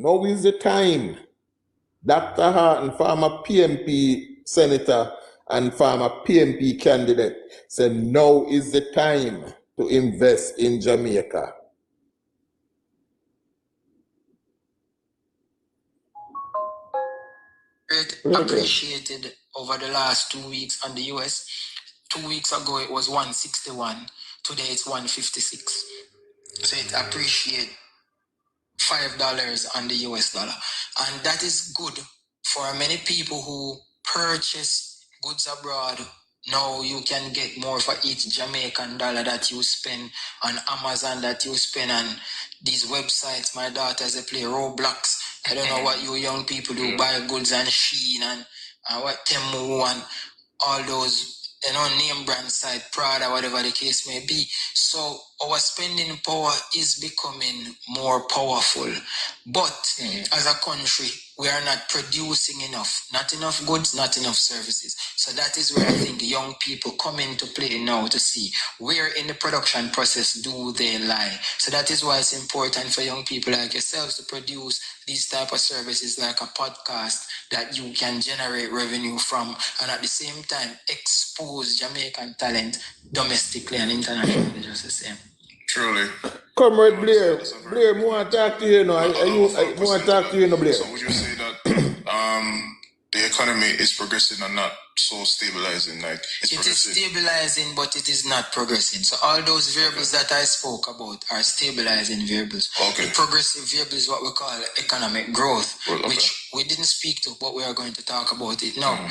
Now is the time. Dr. Horton, former PMP senator and former PMP candidate, said now is the time to invest in Jamaica. Appreciated over the last 2 weeks on the US. 2 weeks ago it was 161. Today it's 156. So it appreciated $5 on the US dollar. And that is good for many people who purchase goods abroad. Now you can get more for each Jamaican dollar that you spend on Amazon, that you spend on these websites. My daughters, they play Roblox. I don't know what you young people do, buy goods on Shein and what Temu and all those, name brand site, Prada, whatever the case may be. So our spending power is becoming more powerful. But as a country, we are not producing enough. Not enough goods, not enough services. So that is where I think young people come into play now to see where in the production process do they lie. So that is why it's important for young people like yourselves to produce these type of services like a podcast that you can generate revenue from, and at the same time expose Jamaican talent domestically and internationally, just the same. Truly. Comrade Blair, I want to talk to you now. I want to talk to you now, Blair. So would you say that the economy is progressing and not so stabilizing? Like it is stabilizing, but it is not progressing. So all those variables that I spoke about are stabilizing variables. Okay. The progressive variable is what we call economic growth, which we didn't speak to, but we are going to talk about it now.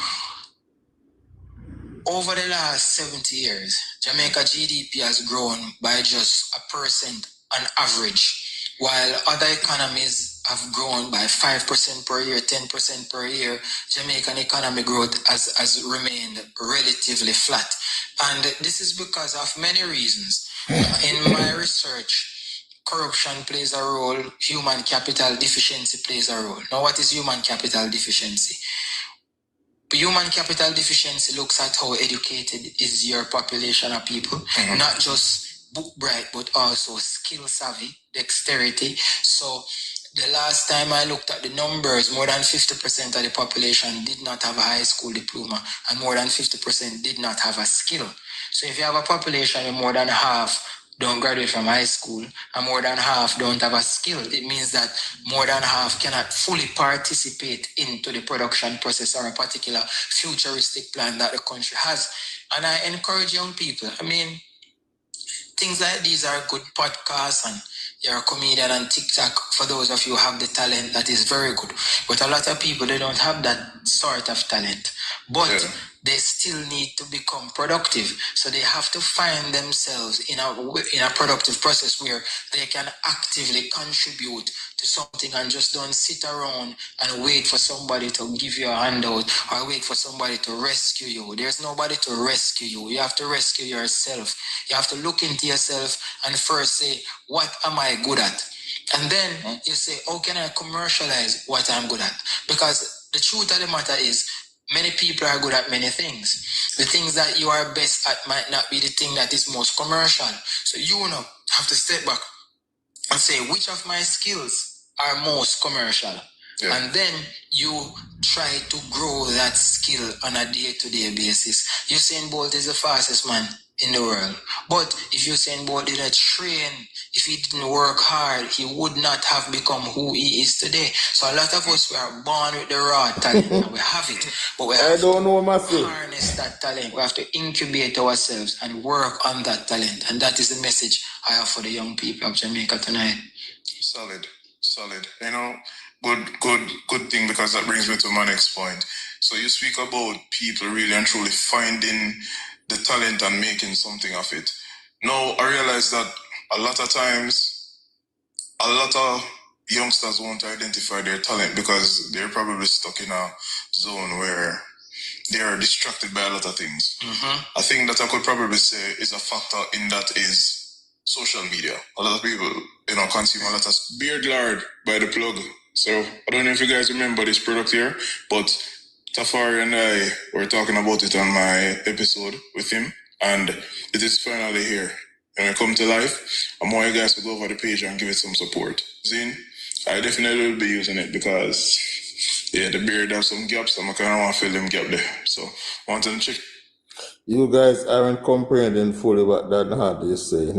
Over the last 70 years, Jamaica GDP has grown by just 1% on average, while other economies have grown by 5% per year, 10% per year. Jamaican economic growth has remained relatively flat. And this is because of many reasons. In my research, corruption plays a role, human capital deficiency plays a role. Now, what is human capital deficiency? Human capital deficiency looks at how educated is your population of people, not just book bright, but also skill savvy, dexterity. So the last time I looked at the numbers, more than 50% of the population did not have a high school diploma, and more than 50% did not have a skill. So if you have a population of more than half don't graduate from high school, and more than half don't have a skill, it means that more than half cannot fully participate into the production process or a particular futuristic plan that the country has. And I encourage young people, things like these are good podcasts, and you're a comedian on TikTok. For those of you who have the talent, that is very good. But a lot of people, they don't have that sort of talent. But they still need to become productive. So they have to find themselves in a productive process where they can actively contribute to something and just don't sit around and wait for somebody to give you a handout or wait for somebody to rescue you. There's nobody to rescue you. You have to rescue yourself. You have to look into yourself and first say, what am I good at? And then you say, how can I commercialize what I'm good at? Because the truth of the matter is, many people are good at many things. The things that you are best at might not be the thing that is most commercial. So you have to step back and say, which of my skills are most commercial? And then you try to grow that skill on a day-to-day basis. Usain Bolt is the fastest man in the world. But if Usain Bolt didn't train, if he didn't work hard, he would not have become who he is today. So a lot of us, we are born with the raw talent and we have it. But we have to harness that talent. We have to incubate ourselves and work on that talent. And that is the message I have for the young people of Jamaica tonight. Solid. Good thing, because that brings me to my next point. So you speak about people really and truly finding the talent and making something of it. Now, I realize that a lot of times, a lot of youngsters won't identify their talent because they're probably stuck in a zone where they are distracted by a lot of things. I think that I could probably say is a factor in that is social media. A lot of people, consume a lot of Beard Lard by the plug. So I don't know if you guys remember this product here, but Tafari and I were talking about it on my episode with him, and it is finally here. And I come to life, I want you guys to go over the page and give it some support. Zin, I definitely will be using it because, yeah, the beard has some gaps, so I kind of want to fill them gap there. So, want to check. You guys aren't comprehending fully what that Hart is saying.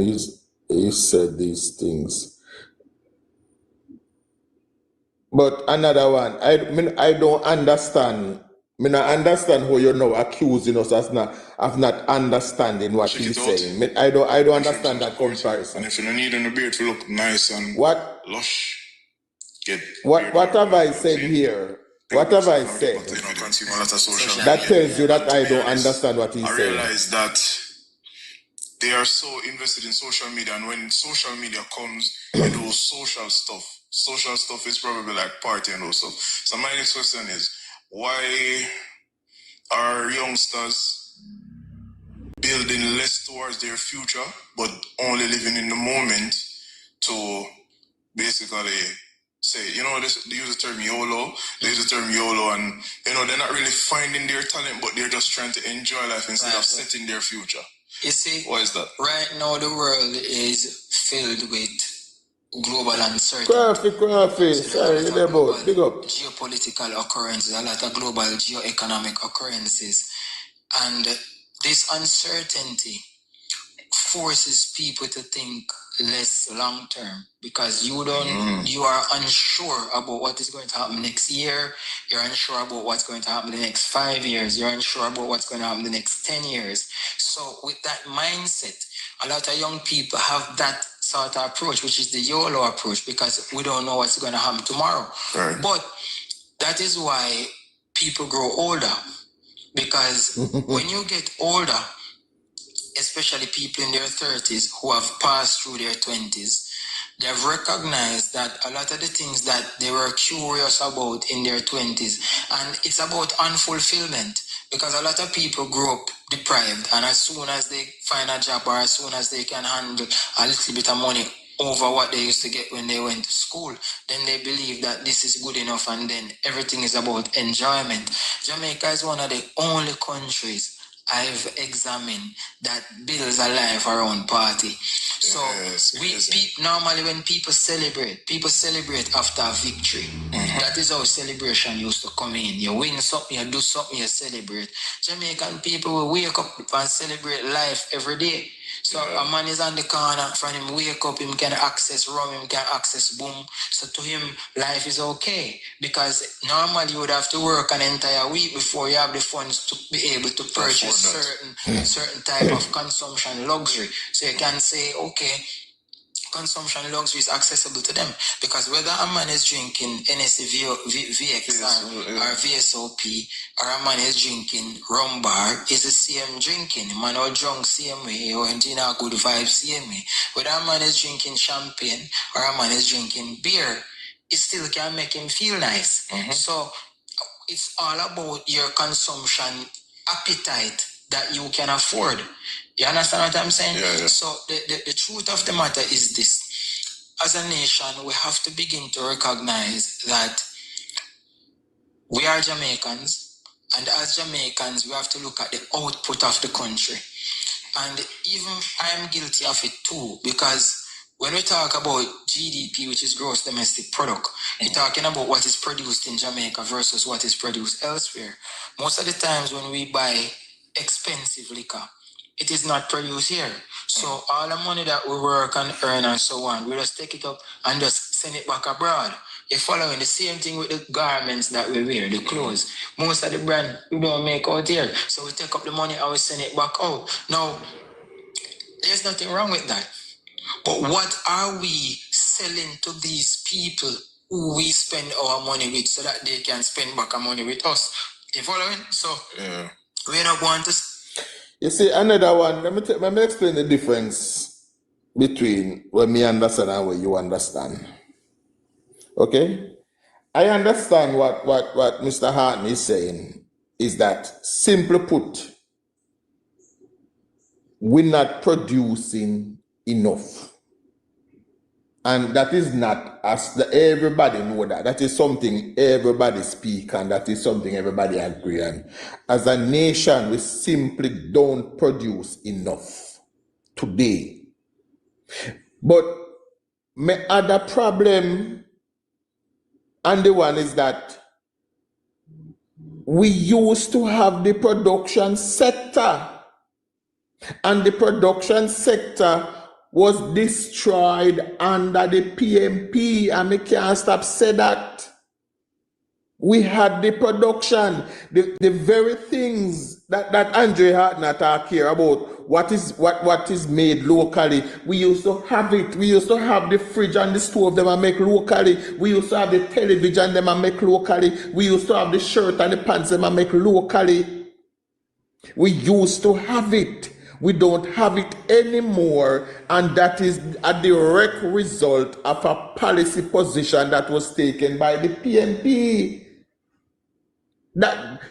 He said these things. But another one, I don't understand. I understand how you're now accusing us of not understanding what Check he's it out. saying. I don't understand that comparison. And if you don't need a beard to look nice and lush, get what have I said here? What have I said? That tells you that I don't understand what he's saying. I realize that they are so invested in social media, and when social media comes, you do social stuff. Social stuff is probably like party and all stuff. So my next question is, why are youngsters building less towards their future, but only living in the moment to basically say, they use the term YOLO, and, they're not really finding their talent, but they're just trying to enjoy life instead of setting their future. You see, why is that? Right now the world is filled with global uncertainty. Sorry, big up. Geopolitical occurrences, a lot of global geoeconomic occurrences. And this uncertainty forces people to think less long term because you are unsure about what is going to happen next year. You're unsure about what's going to happen the next 5 years. You're unsure about what's going to happen the next 10 years. So with that mindset, a lot of young people have that sort of approach, which is the YOLO approach, because we don't know what's going to happen tomorrow. Right. But that is why people grow older, because when you get older, especially people in their 30s who have passed through their 20s, they have recognized that a lot of the things that they were curious about in their 20s, and it's about unfulfillment, because a lot of people grow up deprived, and as soon as they find a job or as soon as they can handle a little bit of money over what they used to get when they went to school, then they believe that this is good enough, and then everything is about enjoyment. Jamaica is one of the only countries I've examined that builds a life around party. So normally when people celebrate after a victory. That is how celebration used to come in. You win something, you do something, you celebrate. Jamaican people will wake up and celebrate life every day. So a man is on the corner, from him wake up, him can access rum, him can access boom. So to him, life is okay. Because normally you would have to work an entire week before you have the funds to be able to purchase certain type of consumption luxury. So you can say, okay, consumption luxury is accessible to them, because whether a man is drinking NSC VXR or VSOP, or a man is drinking rum bar, is the same drinking. Man or drunk same way, or in a good vibe same way. Whether a man is drinking champagne or a man is drinking beer, it still can make him feel nice. So it's all about your consumption appetite that you can afford. You understand what I'm saying? Yeah. So the truth of the matter is this. As a nation, we have to begin to recognize that we are Jamaicans, and as Jamaicans, we have to look at the output of the country. And even I'm guilty of it too, because when we talk about GDP, which is gross domestic product, we're talking about what is produced in Jamaica versus what is produced elsewhere. Most of the times when we buy expensive liquor, it is not produced here. So all the money that we work and earn and so on, we just take it up and just send it back abroad. You're following the same thing with the garments that we wear, the clothes. Most of the brand we don't make out here. So we take up the money and we send it back out. Now, there's nothing wrong with that. But what are we selling to these people who we spend our money with so that they can spend back our money with us? You following? So we're not going to... You see, another one, let me explain the difference between what me understand and what you understand. Okay? I understand what Mr. Hartney is saying is that, simply put, we're not producing enough. And that is not, everybody know that. That is something everybody speak, and that is something everybody agree on. As a nation, we simply don't produce enough today. But my other problem And the one is that we used to have the production sector, and the production sector was destroyed under the PMP, and we can't stop say that. We had the production, the very things that Andre Hartner talk here about, what is made locally. We used to have it. We used to have the fridge and the stove them and make locally. We used to have the television them and make locally. We used to have the shirt and the pants them and make locally. We used to have it. We don't have it anymore, and that is a direct result of a policy position that was taken by the PNP. That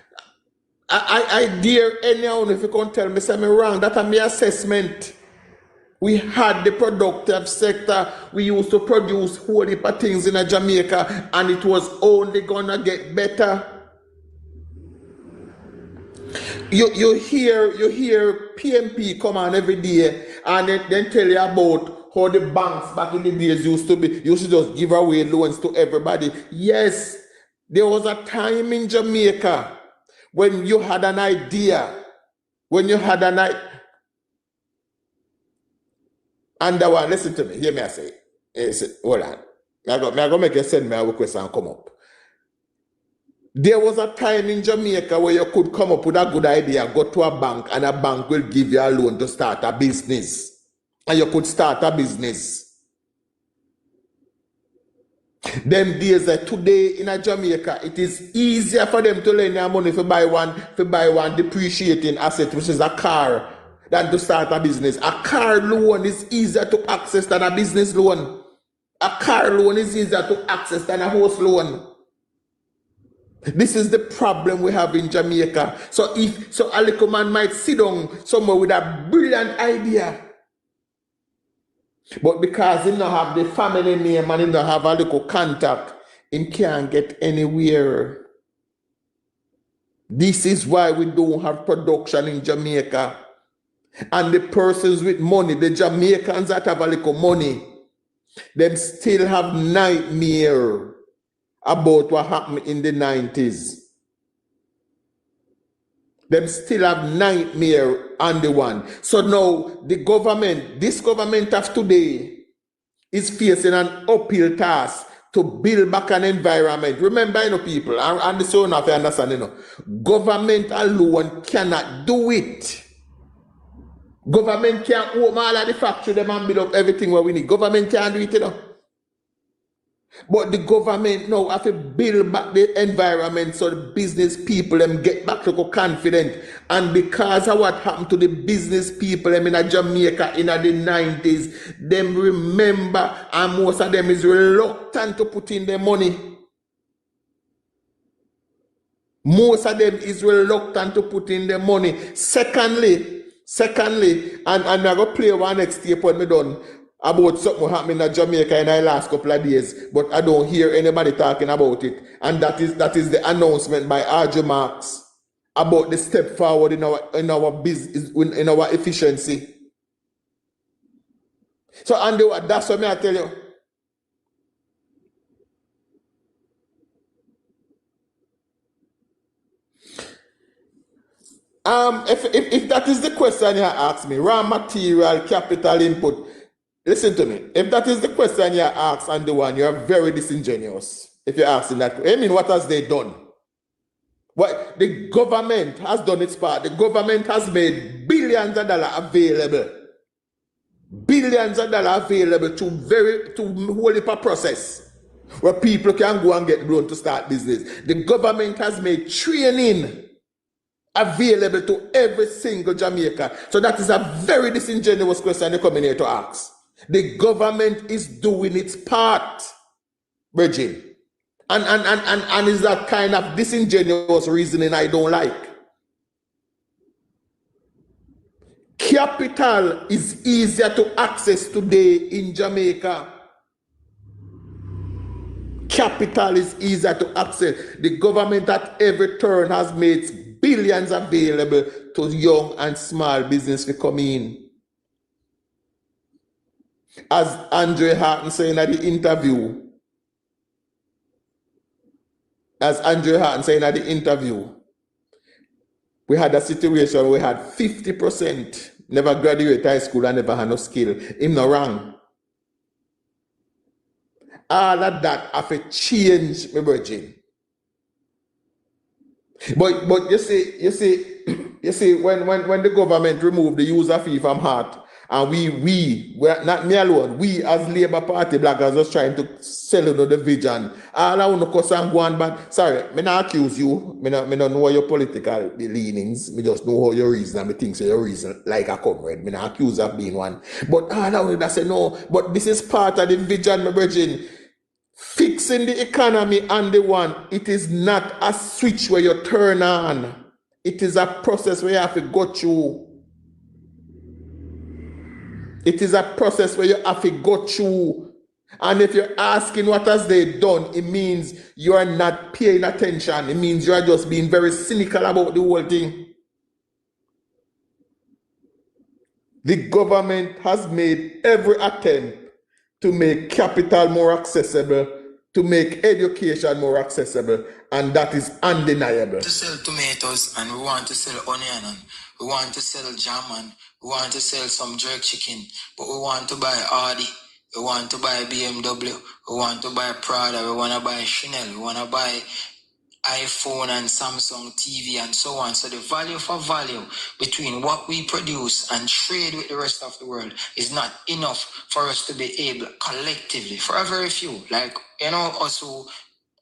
I dare anyone if you can tell me something wrong. That's my assessment. We had the productive sector. We used to produce whole heap of things in Jamaica, and it was only gonna get better. You hear PMP come on every day and then tell you about how the banks back in the days used to just give away loans to everybody. Yes, there was a time in Jamaica when you had an idea, and the one, listen to me, hear me I say, hold on, I'm going to make you send me a request and come up. There was a time in Jamaica where you could come up with a good idea, go to a bank, and a bank will give you a loan to start a business. And you could start a business. Them days that today in Jamaica, it is easier for them to lend their money to buy one depreciating asset, which is a car, than to start a business. A car loan is easier to access than a business loan. A car loan is easier to access than a house loan. This is the problem we have in Jamaica. So a little man might sit down somewhere with a brilliant idea, but because he don't have the family name and he don't have a little contact, he can't get anywhere. This is why we don't have production in Jamaica. And the persons with money, the Jamaicans that have a little money, them still have nightmare about what happened in the 90s. Them still have nightmare on the one. So now the government, this government of today, is facing an uphill task to build back an environment. Remember, people, and this one have to understand, government alone cannot do it. Government can't open all of the factory them and build up everything what we need. Government can't do it, But the government now have to build back the environment so the business people them get back to go confident. And because of what happened to the business people them in Jamaica in the 90s, them remember, and most of them is reluctant to put in their money. Most of them is reluctant to put in their money. Secondly, and I'm going to play one next tape when me done, about something happening in Jamaica in the last couple of days, but I don't hear anybody talking about it. And that is the announcement by RJ Marks about the step forward in our business, in our efficiency. So, Andy, that's what I tell you. If that is the question you ask me, raw material, capital input. Listen to me. If that is the question you ask and the one, you are very disingenuous. If you're asking that, I mean, what has they done? What the government has done its part. The government has made billions of dollars available. Billions of dollars available to whole heap of process where people can go and get loan to start business. The government has made training available to every single Jamaican. So that is a very disingenuous question you come in here to ask. The government is doing its part, Virgin. And is that kind of disingenuous reasoning I don't like. Capital is easier to access today in Jamaica. Capital is easier to access. The government at every turn has made billions available to young and small business to come in. As Andre Harton saying at the interview, as Andrew Harton saying at the interview, we had a situation where we had 50% never graduate high school and never had no skill. Him no wrong. All of that have to change, my virgin. But you see, when the government remove the user fee from heart, and we're not me alone, we as Labour Party blackers just trying to sell you the vision. All I want to cause and go on, but sorry, me not accuse you. Me not know your political leanings. Me just know how you reason and me think so you reason like a comrade. Me not accuse of being one. But all I want to say no, but this is part of the vision, my virgin. Fixing the economy and the one, it is not a switch where you turn on. It is a process where you have to go through. It is a process where you have to go through. And if you're asking what has they done, it means you are not paying attention. It means you are just being very cynical about the whole thing. The government has made every attempt to make capital more accessible, to make education more accessible, and that is undeniable. To sell tomatoes and we want to sell onion and we want to sell jam and we want to sell some jerk chicken, but we want to buy Audi, we want to buy BMW, we want to buy Prada, we want to buy Chanel, we want to buy iPhone and Samsung TV and so on. So the value for value between what we produce and trade with the rest of the world is not enough for us to be able collectively, for a very few, like, us who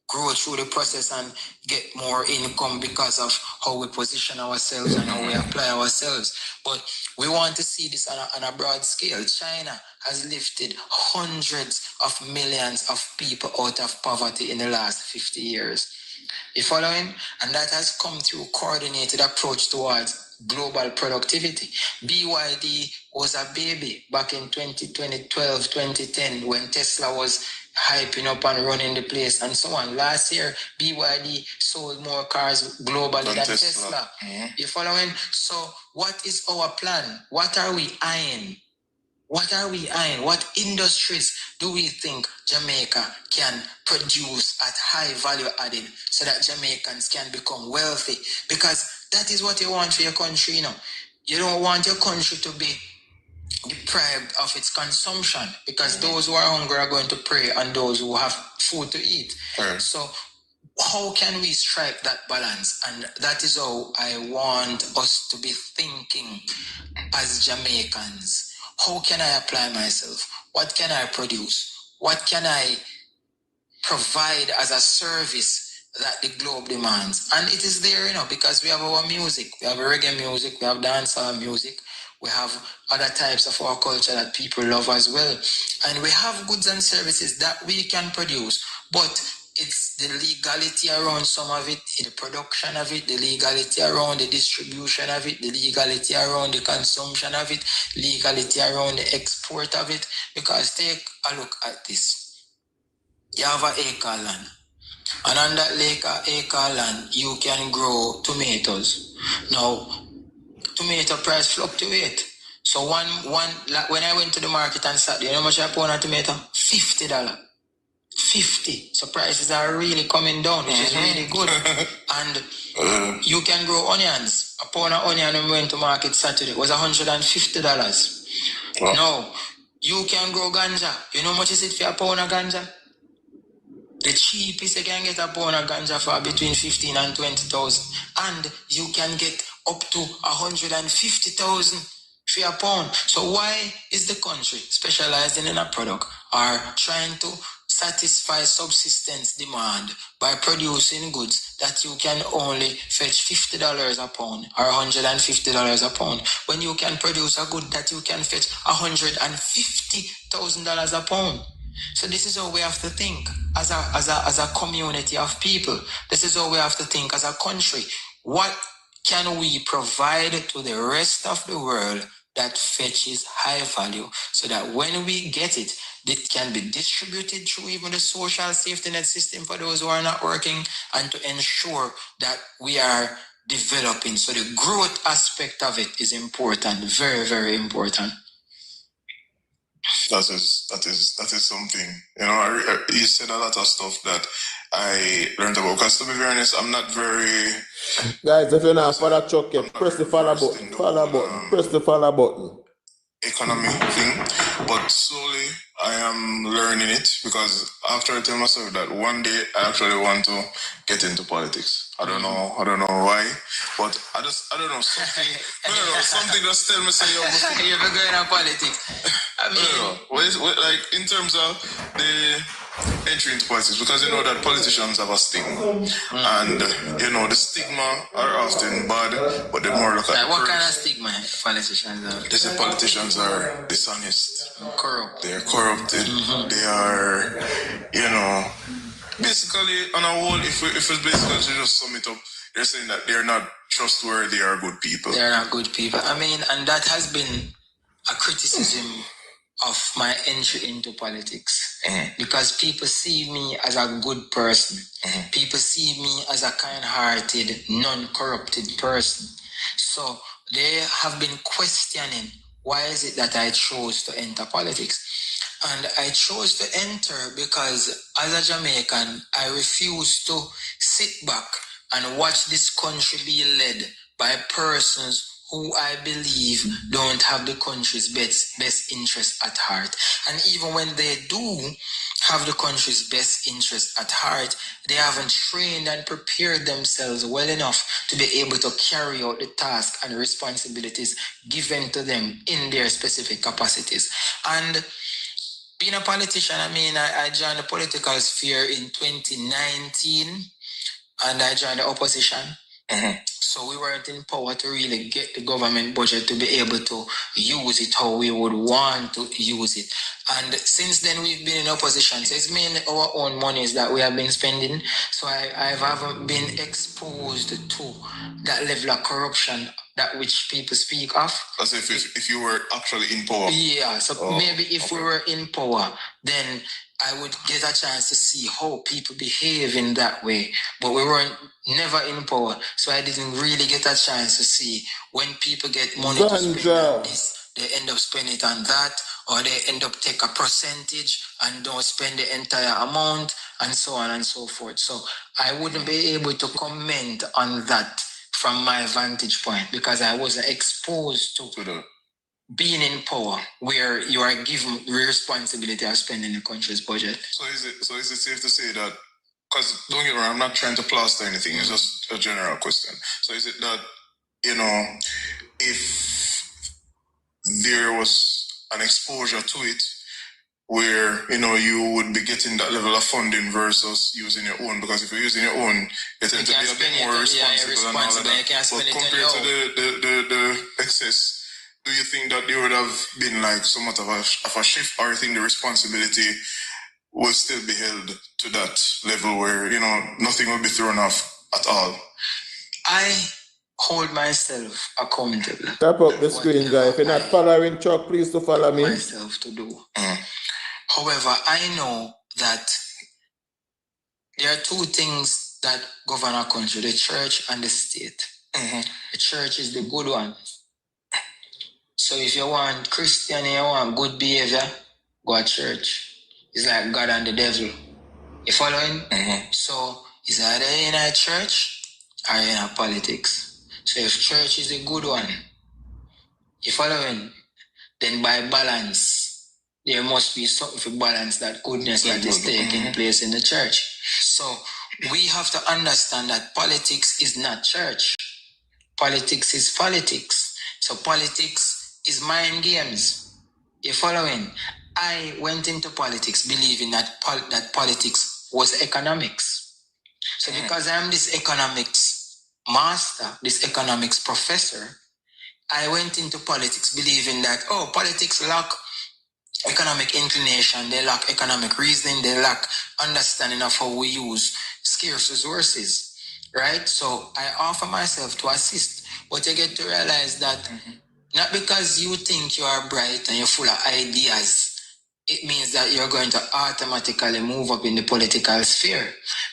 grow through the process and get more income because of how we position ourselves and how we apply ourselves. But we want to see this on a broad scale. China has lifted hundreds of millions of people out of poverty in the last 50 years. You following? And that has come through coordinated approach towards global productivity. BYD was a baby back in 2012, 2010 when Tesla was hyping up and running the place and so on. Last year, BYD sold more cars globally than Tesla. Mm-hmm. You following? So what is our plan? What are we eyeing? What are we eyeing? What industries do we think Jamaica can produce at high value added so that Jamaicans can become wealthy? Because that is what you want for your country, You don't want your country to be deprived of its consumption because those who are hungry are going to prey on those who have food to eat. So how can we strike that balance? And that is how I want us to be thinking as Jamaicans. How can I apply myself? What can I produce? What can I provide as a service that the globe demands? And it is there, because we have our music. We have reggae music, we have dancehall music, we have other types of our culture that people love as well. And we have goods and services that we can produce, but it's the legality around some of it, the production of it, the legality around the distribution of it, the legality around the consumption of it, legality around the export of it. Because take a look at this. You have an acre land. And on that acre land, you can grow tomatoes. Now, tomato price fluctuate. So when I went to the market on Saturday, you know how much I bought a tomato? $50. 50. So prices are really coming down, which is really good. And you can grow onions. A pound of onion when we went to market Saturday was $150. Wow. Now, you can grow ganja. You know how much is it for a pound of ganja? The cheapest you can get a pound of ganja for between 15 and 20,000. And you can get up to 150,000 for a pound. So why is the country specializing in a product or trying to satisfy subsistence demand by producing goods that you can only fetch $50 a pound or $150 a pound when you can produce a good that you can fetch $150,000 a pound? So this is how we have to think as a community of people. This is how we have to think as a country. What can we provide to the rest of the world that fetches high value so that when we get it, it can be distributed through even the social safety net system for those who are not working, and to ensure that we are developing. So the growth aspect of it is important, very, very important. That is something. You know, you said a lot of stuff that I learned about. Because to be very honest, I'm not very. Guys, if you're not follow Chuck, press the follow button. Follow button. Press the follow button. Economy thing, but slowly I am learning it, because after I tell myself that one day I actually want to get into politics. I don't know why, but I don't know, something. Something just tell me say you're going to politics. I mean, like in terms of the entry into politics, because you know that politicians have a stigma, and you know the stigma are often bad, but the more look at like what kind of stigma politicians have? They say politicians are dishonest, corrupt. They're corrupted. They are, you know, basically on a whole. If it's basically to just sum it up, they're saying that they're not trustworthy or good people. They're not good people. I mean, and that has been a criticism of my entry into politics, because people see me as a good person. People see me as a kind-hearted, non-corrupted person. So they have been questioning, why is it that I chose to enter politics? And I chose to enter because as a Jamaican, I refuse to sit back and watch this country be led by persons who I believe don't have the country's best interest at heart. And even when they do have the country's best interest at heart, they haven't trained and prepared themselves well enough to be able to carry out the task and responsibilities given to them in their specific capacities. And being a politician, I mean, I joined the political sphere in 2019, and I joined the opposition. So we weren't in power to really get the government budget to be able to use it how we would want to use it. And since then, we've been in opposition. So it's mainly our own monies that we have been spending. So I haven't been exposed to that level of corruption that which people speak of. As if you were actually in power. Yeah, so maybe if we were in power, then I would get a chance to see how people behave in that way. But we weren't never in power, so I didn't really get a chance to see when people get money to spend on this, they end up spending it on that, or they end up take a percentage and don't spend the entire amount, and so on and so forth. So I wouldn't be able to comment on that from my vantage point, because I wasn't exposed to being in power where you are given the responsibility of spending the country's budget. So is it safe to say that, because don't get me wrong, I'm not trying to plaster anything, it's just a general question. So is it that, you know, if there was an exposure to it where, you know, you would be getting that level of funding versus using your own, because if you're using your own, you tend to be a bit more responsible and all of that. But compared to the excess, do you think that there would have been like somewhat of a shift, or you think the responsibility will still be held to that level where, you know, nothing will be thrown off at all? I hold myself accountable. Tap up the screen, guy. If you're not following Chuck, please to follow me. Myself to do. However, I know that there are two things that govern our country: the church and the state. The church is the good one. So if you want Christian and you want good behavior, go to church. It's like God and the devil. You following? So it's either in a church or in a politics. So if church is a good one, you following? Then by balance, there must be something for balance that goodness that is taking place in the church. So we have to understand that politics is not church. Politics is politics. So politics is mind games. You following? I went into politics believing that that politics was economics. So because I'm this economics master, this economics professor, I went into politics believing that, politics lack economic inclination, they lack economic reasoning, they lack understanding of how we use scarce resources, right? So I offer myself to assist, but you get to realize that not because you think you are bright and you're full of ideas it means that you're going to automatically move up in the political sphere.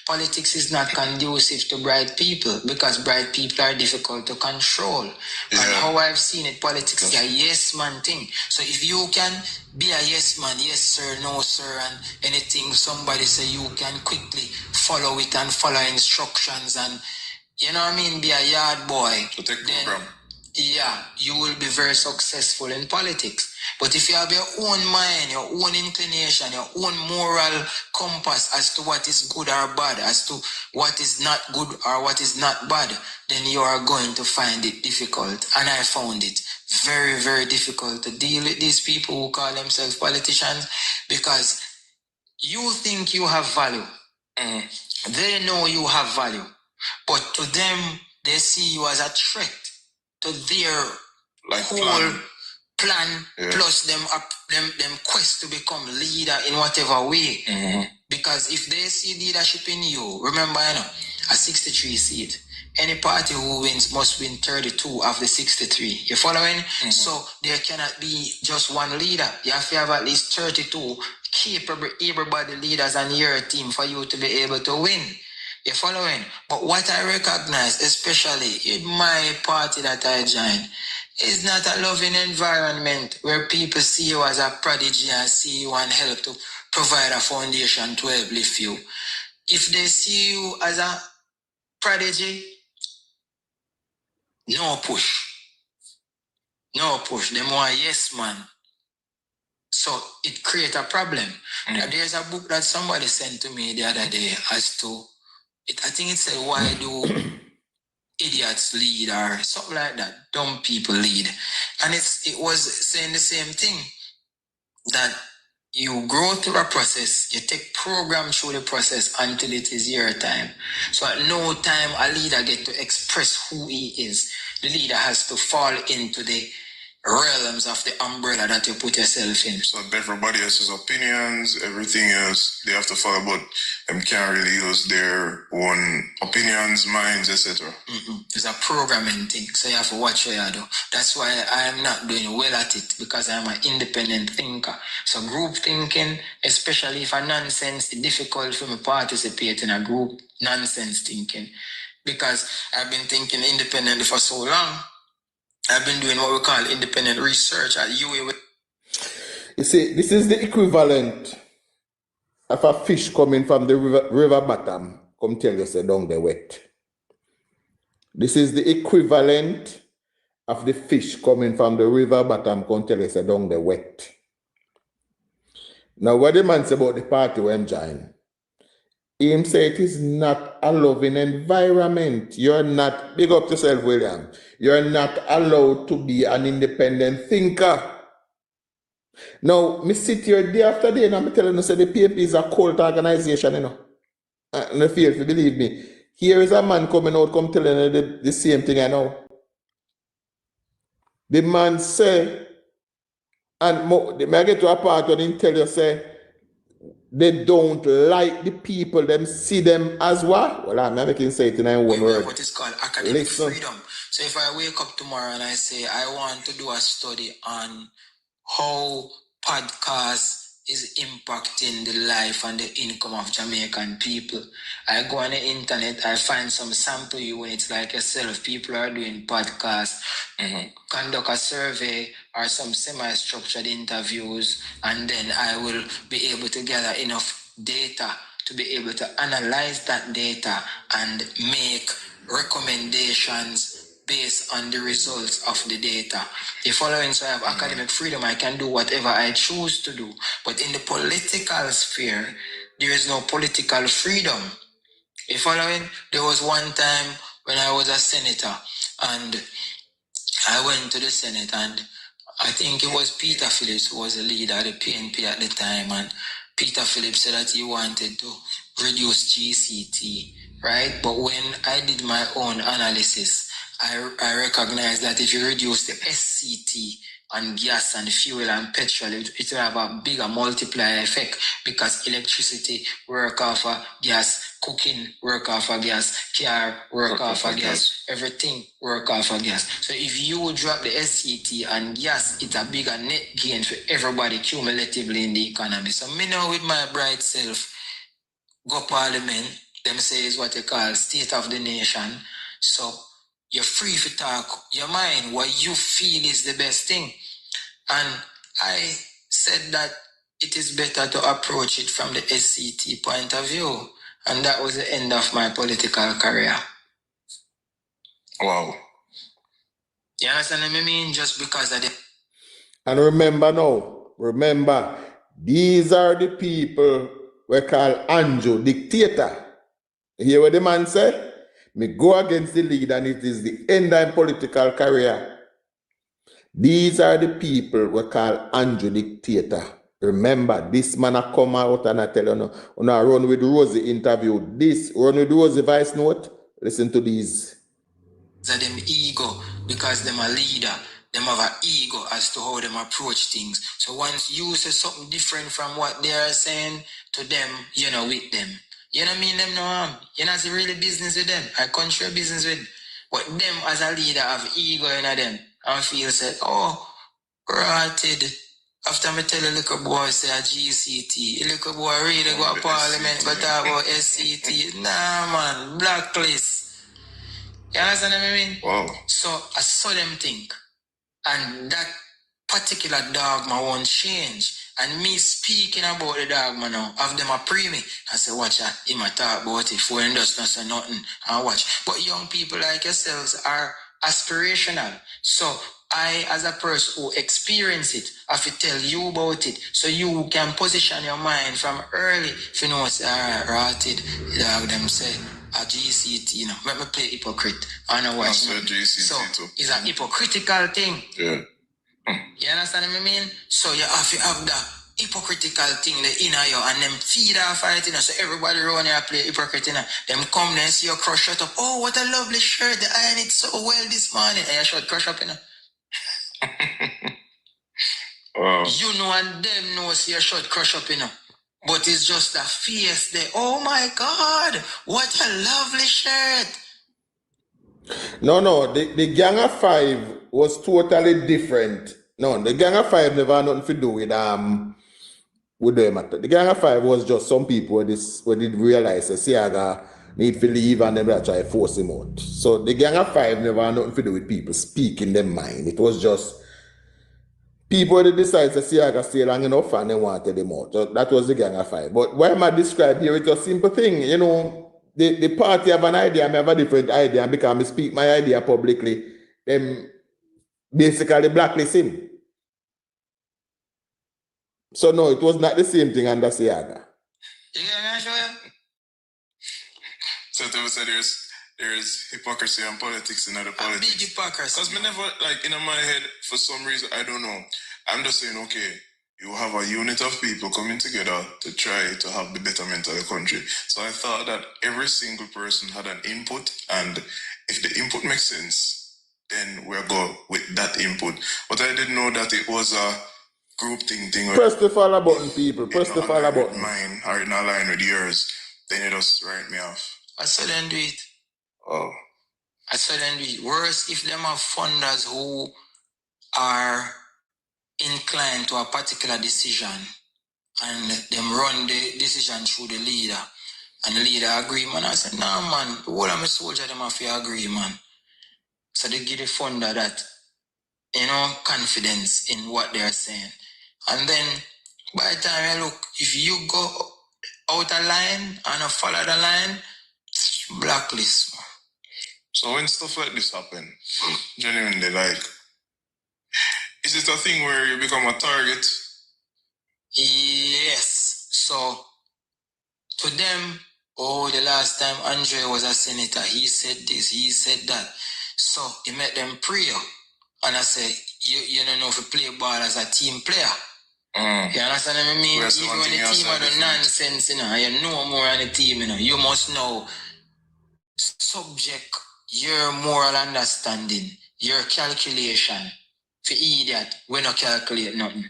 Politics is not conducive to bright people because bright people are difficult to control. Yeah. And how I've seen it, politics is a yes man thing. So if you can be a yes man, yes sir, no sir, and anything somebody say, you can quickly follow it and follow instructions and, you know what I mean, be a yard boy. To take program. Yeah, you will be very successful in politics. But if you have your own mind, your own inclination, your own moral compass as to what is good or bad, as to what is not good or what is not bad, then you are going to find it difficult. And I found it very, very difficult to deal with these people who call themselves politicians because you think you have value. They know you have value. But to them, they see you as a threat to their whole plan plus them quest to become leader in whatever way. Because if they see leadership in you, remember, a 63 seat. Any party who wins must win 32 of the 63. You following? So there cannot be just one leader. You have to have at least 32 capable, able-bodied leaders on your team for you to be able to win. You following? But what I recognize, especially in my party that I joined, is not a loving environment where people see you as a prodigy and see you and help to provide a foundation to uplift you. If they see you as a prodigy, no push. No push. They more yes man. So it creates a problem. There's a book that somebody sent to me the other day as to it. I think it said, why do idiots lead or something like that? Dumb people lead. And it was saying the same thing, that you grow through a process, you take program through the process until it is your time. So at no time a leader get to express who he is. The leader has to fall into the realms of the umbrella that you put yourself in. So everybody else's opinions, everything else, they have to follow, but them can't really use their own opinions, minds, etc. It's a programming thing, so you have to watch what you do. That's why I am not doing well at it, because I am an independent thinker. So group thinking, especially if a nonsense, it's difficult for me to participate in a group nonsense thinking, because I've been thinking independently for so long. I've been doing what we call independent research at UA. You see, this is the equivalent of a fish coming from the river bottom, come tell you say down the wet. This is the equivalent of the fish coming from the river bottom, come tell you say down the wet. Now, what the man say about the party when join? Him say it is not a loving environment. You're not, big up yourself, William. You're not allowed to be an independent thinker. Now, me sit here day after day and I'm telling you, say the PAP is a cult organization, And I feel, if you believe me, here is a man coming out, come telling you the same thing I know. The man say, and I get to a part where they tell you, say, they don't like the people, them see them as what? Well, I'm making say it in one word. What is called academic freedom. So if I wake up tomorrow and I say, I want to do a study on how podcast is impacting the life and the income of Jamaican people, I go on the internet, I find some sample units like yourself, people are doing podcasts, conduct a survey or some semi-structured interviews, and then I will be able to gather enough data to be able to analyze that data and make recommendations based on the results of the data. The following, so I have academic freedom, I can do whatever I choose to do. But in the political sphere, there is no political freedom. The following, there was one time when I was a senator and I went to the Senate, and I think it was Peter Phillips who was the leader of the PNP at the time, and Peter Phillips said that he wanted to reduce GCT, right? But when I did my own analysis, I recognized that if you reduce the SCT on gas and fuel and petrol, it will have a bigger multiplier effect, because electricity work off of gas Cooking work off of gas, car work off of gas, everything work off of gas. So if you drop the SCT and gas, it's a bigger net gain for everybody cumulatively in the economy. So me now with my bright self, go parliament, them say is what they call state of the nation. So you're free to talk your mind, what you feel is the best thing. And I said that it is better to approach it from the SCT point of view. And that was the end of my political career. Wow. You understand what I mean? Just because of the... And remember, these are the people we call Anjo, dictator. You hear what the man say? Me go against the leader and it is the end of political career. These are the people we call Anjo, dictator. Remember, this man a come out and I tell you, no, run with Rosie interview. This, run with Rosie voice note. Listen to these. Them ego, because them a leader, them have an ego as to how them approach things. So once you say something different from what they are saying to them, you know, with them. You know what I mean? Them no harm. You know, it's really business with them. I country business with. But them as a leader have ego in them. And feel say, oh, rotted. After me tell a little boy say a GCT, a little boy really go to parliament, go talk about SCT. Nah man, blacklist. You understand what I mean? Wow. So I saw them think. And that particular dogma won't change. And me speaking about the dogma now, have them a pre me. I say, watch that, he might talk about it, for him does not say nothing, and watch. But young people like yourselves are aspirational. So I, as a person who experience it, have to tell you about it. So you can position your mind from early. If you know, say, all right, rotted, dog them say, a GCT, you know, let me play hypocrite. I know what you know. So it's a hypocritical thing. Yeah. You understand what I mean? So you have to have that hypocritical thing the inner you and them feed off it, you know, so everybody around here play hypocrite, you know. Them come there and see your crush shut up. Oh, what a lovely shirt. They iron it so well this morning. And you should crush up, you know. You know, and them know see your shirt crush up, you know. But it's just a face there. Oh my God, what a lovely shirt. No, the Gang of Five was totally different. No, the Gang of Five never had nothing to do with them. The Gang of Five was just some people who did realize that Siaga need to leave and then they try to force him out. So the Gang of Five never had nothing to do with people speaking their mind. It was just people that decided that Siaga stay long enough and they wanted him out. So that was the Gang of Five. But why am I describing here? It's a simple thing, you know. The party have an idea, I have a different idea, and because I speak my idea publicly, them basically blacklist him. So no, it was not the same thing under Siaga. So they would say there's hypocrisy and politics in other politics. Big hypocrisy. Because me never, like, in my head, for some reason, I don't know. I'm just saying, okay, you have a unit of people coming together to try to have the betterment of the country. So I thought that every single person had an input, and if the input makes sense, then we'll go with that input. But I didn't know that it was a group thing. Press the follow button, people. Press the follow button. Mine are in line with yours. Then it just write me off. I saw them do it. Oh. I saw them do it. Worse if them have funders who are inclined to a particular decision and them run the decision through the leader and the leader agree, man. I said, nah, man, the whole of my soldier, them have to agree, man. So they give the funder that, you know, confidence in what they're saying. And then by the time you look, if you go out of line and not follow the line, blacklist, man. So when stuff like this happen, genuinely, like, is it a thing where you become a target? Yes. So to them, the last time Andre was a senator, he said this, he said that. So he made them pray. And I say, you don't know if you play ball as a team player. You understand what I mean? Even when the team are the nonsense, you know more on the team, you know, you must know subject your moral understanding, your calculation. For idiot, we not calculate nothing.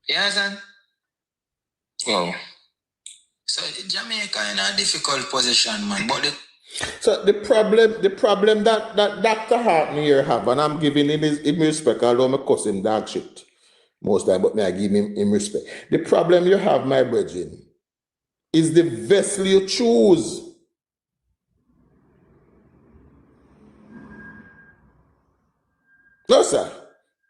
You understand? Wow. So Jamaica in a difficult position, man. But So the problem that Dr. Hartman here have, and I'm giving him respect, although I cuss him dog shit most time, but I give him respect. The problem you have, my brethren, is the vessel you choose. No, sir.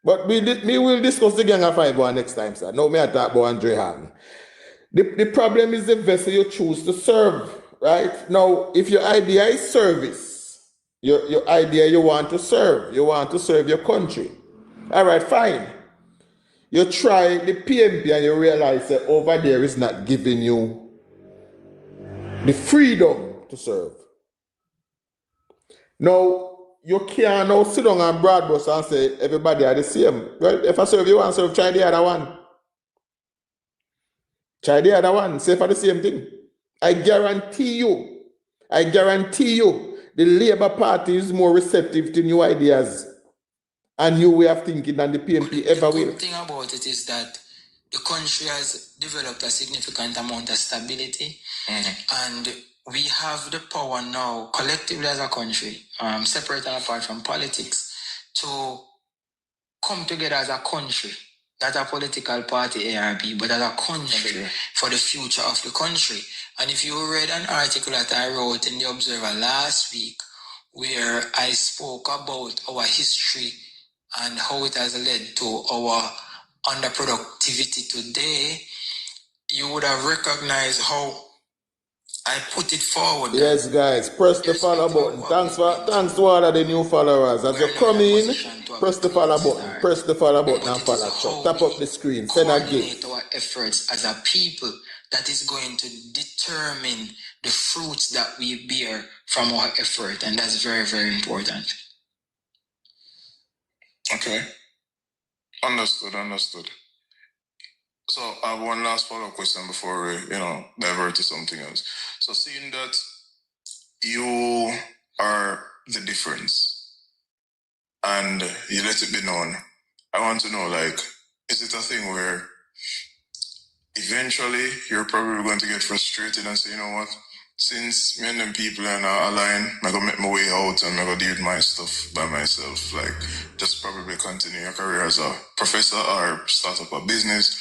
But we will discuss the Gang of Five next time, sir. No, me I talk about Andre Harden. The problem is the vessel you choose to serve, right? Now, if your idea is service, your idea you want to serve your country. All right, fine. You try the PMP and you realize that over there is not giving you the freedom to serve. Now, you can't now sit down and broadcast and say everybody are the same. Well, if I serve you one, serve, try the other one. Try the other one, say for the same thing. I guarantee you, the Labour Party is more receptive to new ideas and new way of thinking than the PMP ever will. The good thing about it is that the country has developed a significant amount of stability, and we have the power now, collectively as a country, separate and apart from politics, to come together as a country, not a political party, ARP, but as a country for the future of the country. And if you read an article that I wrote in the Observer last week, where I spoke about our history and how it has led to our underproductivity today, you would have recognized how I put it forward. Yes, guys, press the follow button. Thanks to all of the new followers. As you come in, press the follow button. Press the follow button and follow. Tap up the screen. Send a gift. Our efforts as a people that is going to determine the fruits that we bear from our effort, and that's very, very important. Okay. Understood. So I have one last follow-up question before we, divert to something else. So seeing that you are the difference and you let it be known, I want to know, is it a thing where eventually you're probably going to get frustrated and say, you know what, since me and them people are not aligned, I'm going to make my way out and I'm going to deal with my stuff by myself. Just probably continue your career as a professor or start up a business.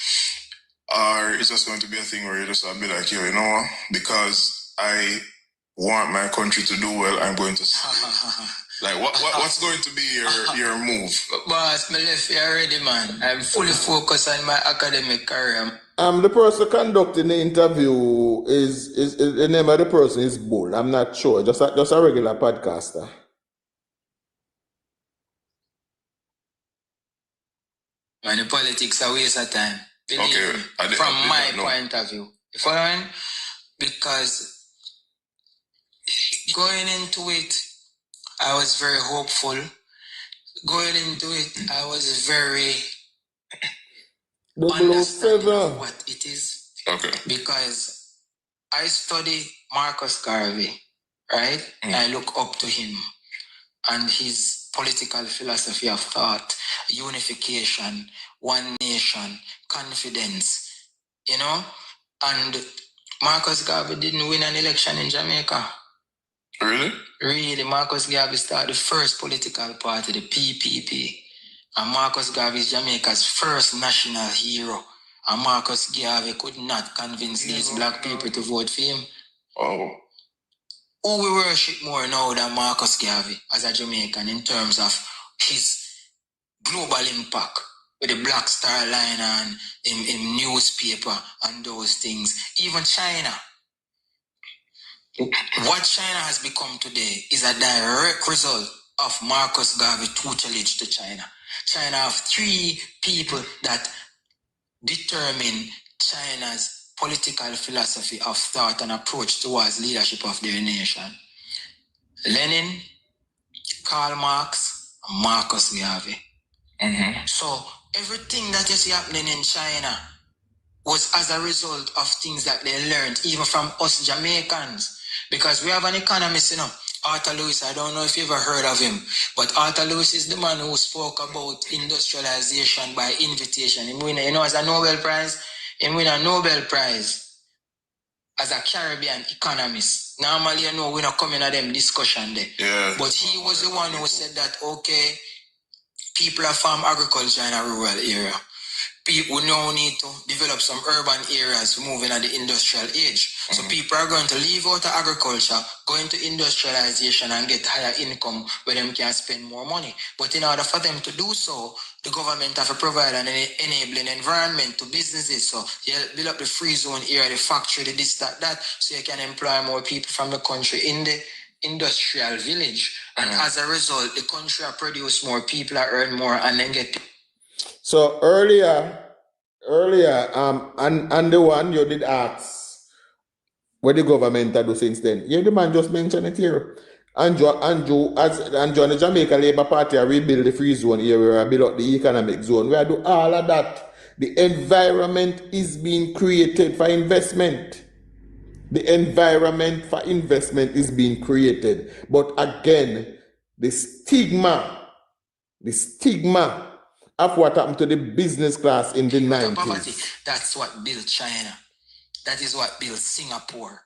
Or it's just going to be a thing where you just be like, yo, you know what, because I want my country to do well, I'm going to... what's going to be your move? Boss, me left here already, man. I'm fully focused on my academic career. The person conducting the interview is the name of the person is Bull. I'm not sure. Just a regular podcaster. Man, the politics are a waste of time. Believe me, from my point of view. You following? Because going into it, I was very hopeful. Going into it, I was very understanding of what it is. Okay. Because I study Marcus Garvey, right? I look up to him and his political philosophy of thought, unification, one nation, confidence, And Marcus Garvey didn't win an election in Jamaica. Really? Really, Marcus Garvey started the first political party, the PPP. And Marcus Garvey is Jamaica's first national hero. And Marcus Garvey could not convince these black people to vote for him. Oh. Who we worship more now than Marcus Garvey as a Jamaican in terms of his global impact with the Black Star Line and in newspaper and those things. Even China. What China has become today is a direct result of Marcus Garvey tutelage to China. China have 3 people that determine China's political philosophy of thought and approach towards leadership of their nation. Lenin, Karl Marx, and Marcus Garvey. So everything that you see happening in China was as a result of things that they learned, even from us Jamaicans. Because we have an economist, Arthur Lewis. I don't know if you've ever heard of him, but Arthur Lewis is the man who spoke about industrialization by invitation. He win, as a Nobel Prize. He win a Nobel Prize as a Caribbean economist. Normally, you know, we're not coming at them discussion there. Yeah. But he was the one who said that, okay, people are farm agriculture in a rural area. People now need to develop some urban areas moving at the industrial age. So people are going to leave out of agriculture, go into industrialization and get higher income where them can spend more money. But in order for them to do so, the government have to provide an enabling environment to businesses. So you build up the free zone area, the factory, the this, that, so you can employ more people from the country in the industrial village. And as a result, the country will produce more, people will earn more, and then get... So earlier, and the one you did ask, what the government do since then? Yeah, the man just mentioned it here. Andrew, and the Jamaica Labour Party rebuild the free zone area, build up the economic zone. We do all of that. The environment is being created for investment. The environment for investment is being created. But again, the stigma of what happened to the business class in the 90s. That's what built China. That is what built Singapore.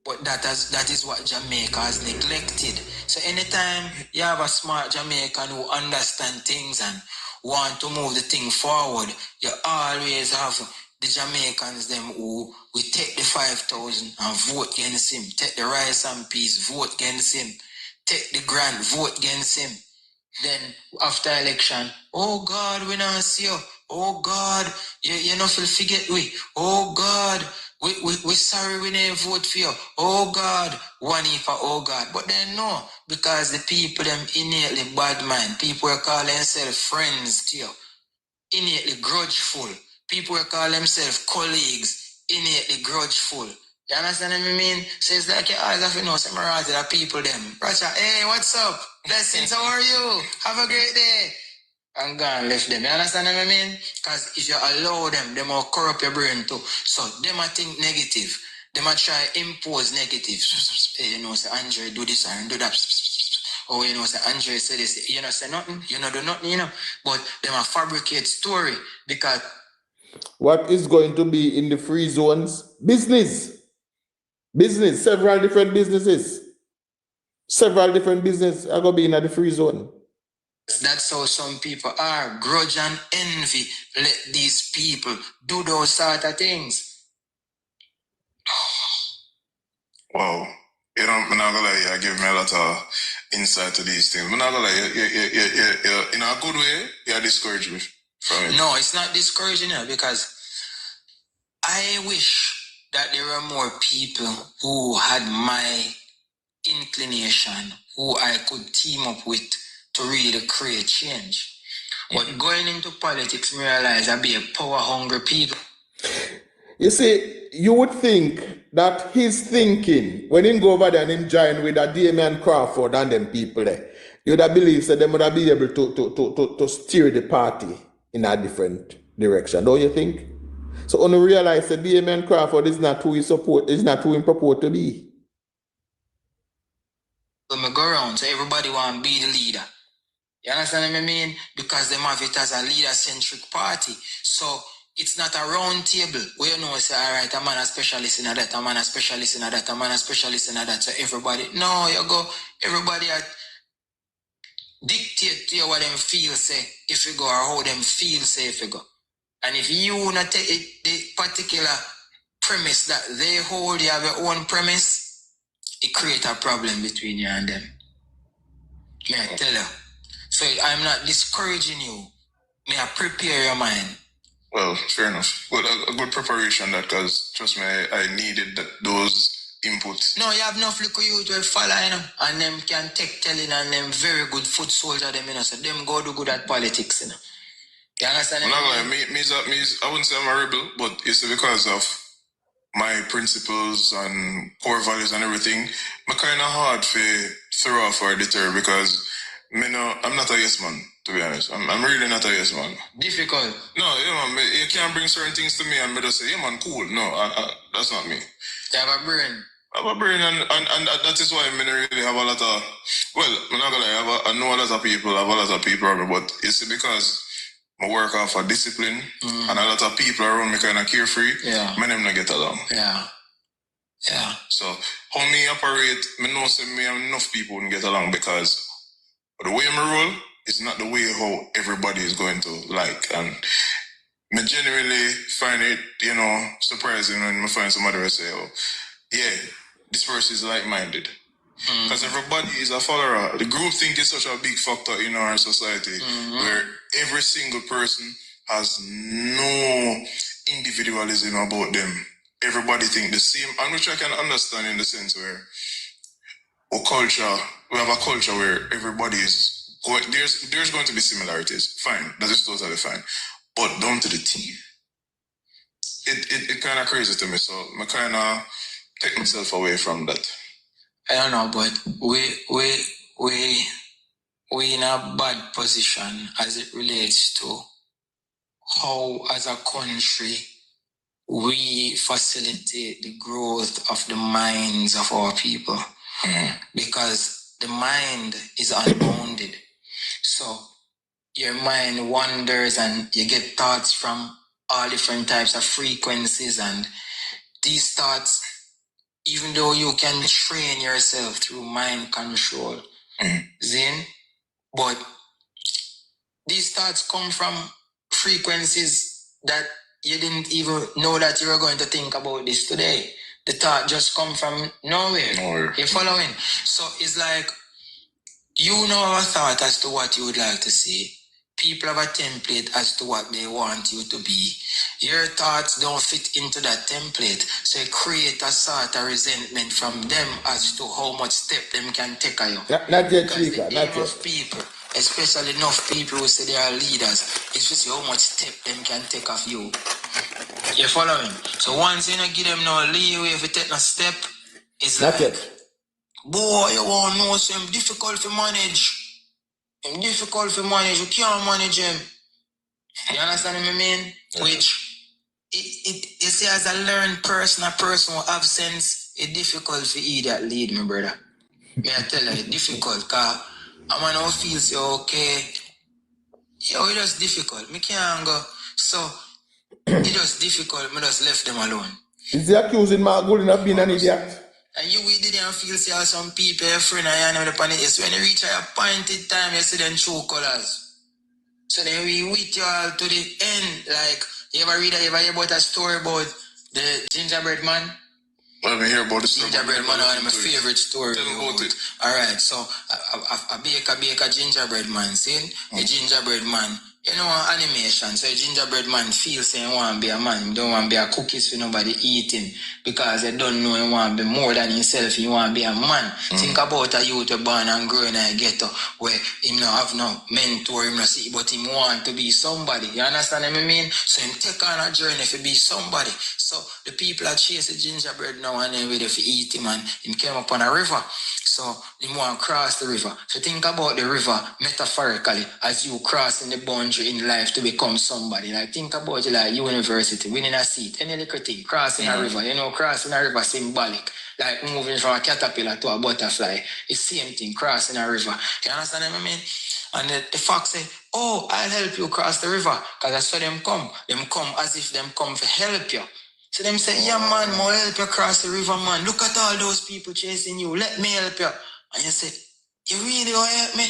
But that is what Jamaica has neglected. So anytime you have a smart Jamaican who understands things and want to move the thing forward, you always have the Jamaicans them who we take the 5,000 and vote against him. Take the rice and peas, vote against him. Take the grant, vote against him. Then after election, oh God, we not see you. Oh God, you not feel forget we. Oh God, we sorry we never vote for you. Oh God, one for oh God. But then no, because the people them innately bad mind. People will call themselves friends to you. Innately grudgeful. People will call themselves colleagues. Innately grudgeful. You understand what I mean? So it's like your eyes have to know some of the people them. Roger, hey, what's up? Blessings, how are you? Have a great day. And gone left them. You understand what I mean? Because if you allow them, they will corrupt your brain too. So they might think negative. They might try impose negative. Hey, you know, say Andre do this and do that. Oh, you know, say Andre say this. You know, say nothing. You know, do nothing, you know. But they might fabricate story because what is going to be in the free zones? Business, several different businesses. Several different businesses are going to be in the free zone. That's how some people are. Grudge and envy. Let these people do those sort of things. Wow. You know, I'm not gonna lie, you give me a lot of insight to these things. I'm not gonna lie, you in a good way, you're discouraged me from it. No, it's not discouraging you because I wish that there were more people who had my inclination, who I could team up with to really create change. But going into politics, I realize I'd be a power-hungry people. You see, you would think that his thinking, when he go over there and him join with a Damian Crawford and them people there, you'd have believed that they would have be able to steer the party in a different direction, don't you think? So when you realize that Damian Crawford is not who he support, is not who he purport to be. So I go around, so everybody want to be the leader. You understand what I mean? Because they have it as a leader-centric party. So it's not a round table where you know, say, all right, I'm a specialist in that, I'm a specialist in that, I'm a specialist in that. So everybody, no, you go, everybody dictate to you what them feel, say, if you go, or how them feel, say, if you go. And if you not take the particular premise that they hold, you have your own premise, it creates a problem between you and them. May I tell you? So I'm not discouraging you. May I prepare your mind? Well, fair enough. But a good preparation that, because trust me, I needed those inputs. No, you have enough look you to follow, you know, and them can take telling and them very good foot soldier them, you know, so them go do good at politics, you know. You understand? I'm not gonna lie, I wouldn't say I'm a rebel, but it's because of my principles and core values and everything. I'm kind of hard to throw off or deter because I'm not a yes man, to be honest. I'm really not a yes man. Difficult. No, you can't bring certain things to me and me just say, yeah man, cool. No, that's not me. You have a brain. I have a brain and that is why I don't really have a lot of, well, I'm not gonna lie, I know a lot of people, I have a lot of people around me, but it's because I work off a discipline and a lot of people around me kind of carefree. Yeah. My name not get along. Yeah. Yeah. So how me operate, me know say me and enough people wouldn't get along because the way me roll is not the way how everybody is going to like. And me genuinely find it, surprising when I find somebody who say, oh, yeah, this person is like-minded. Because everybody is a follower. The group think is such a big factor in our society where every single person has no individualism about them. Everybody think the same, and which I can understand in the sense where we have a culture where everybody is going, there's going to be similarities. Fine, that is totally fine. But down to the T, it kind of crazy to me. So I kind of take myself away from that. I don't know, but we in a bad position as it relates to how, as a country, we facilitate the growth of the minds of our people. Because the mind is unbounded. So your mind wanders and you get thoughts from all different types of frequencies, and these thoughts, even though you can train yourself through mind control, Zin, but these thoughts come from frequencies that you didn't even know that you were going to think about this today. The thought just come from nowhere. You're following? So it's like, you know a thought as to what you would like to see. People have a template as to what they want you to be. Your thoughts don't fit into that template. So you create a sort of resentment from them as to how much step them can take on you. Not yet, Because the Chica, aim not of yet. people, especially enough people who say they are leaders, is to see how much step them can take off you. You following? So once you don't give them no leeway if you take no step, it's Not like, yet. boy, you won't know, so it's difficult to manage. It's difficult to manage. You can't manage him. You understand what I mean? Yeah. Which, you see, as a learned person, a person who have sense, it's difficult for you that lead, my brother. May I tell you, it's difficult, because a man who feels you okay, yo, it's just difficult. Me can't go. So, it's just difficult. Me just left them alone. Is he accusing Mark Gooding of being an idiot? And you didn't feel see how some people, your friend, and you know the panic is when you reach a appointed time, you see them true colors. So then we with you all to the end. Like, you ever hear about a story about the gingerbread man? Well, I hear about the story. Gingerbread man, one of my favorite stories. Tell me about it. Alright, so a baker gingerbread man, see? A gingerbread man. You know, animation. So a gingerbread man feels saying he want to be a man. He don't want to be a cookies for nobody eating. Because they don't know he want to be more than himself. He want to be a man. Think about a youth born and growing in a ghetto where him not have no mentor, him not see, but him want to be somebody. You understand what I mean? So him take on a journey to be somebody. So the people that chase the gingerbread now and then ready to eat him, and him came upon a river. So him want to cross the river. So think about the river metaphorically as you crossing the boundary in life to become somebody. Like think about it like university, winning a seat, any little thing, crossing a river. You know, crossing a river symbolic. Like moving from a caterpillar to a butterfly. It's the same thing, crossing a river. You understand what I mean? And the fox say, oh, I'll help you cross the river. Because I saw them come. Them come as if them come to help you. So them say, yeah, man, I'll help you cross the river, man. Look at all those people chasing you. Let me help you. And you say, you really want to help me?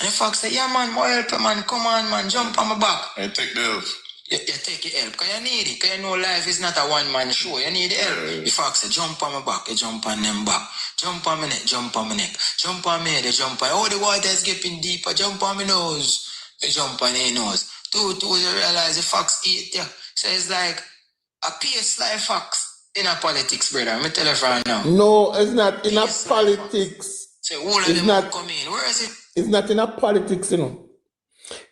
And the fox say, yeah, man, I'll help you, man. Come on, man. Jump on my back. I take the help. You take the help. Because you need it. Because you know life is not a one-man show. You need the help. The fox say, jump on my back. You jump on them back. Jump on my neck. Jump on my neck. Jump on me head. You jump on. Oh, the water is getting deeper. Jump on my nose. You jump on your nose. Two, you realize the fox eat you. So it's like, a PS like fox in a politics, brother. I'm tell you right now. No, it's not in a politics. So all of them not, come in. Where is it? It's not in a politics, you know.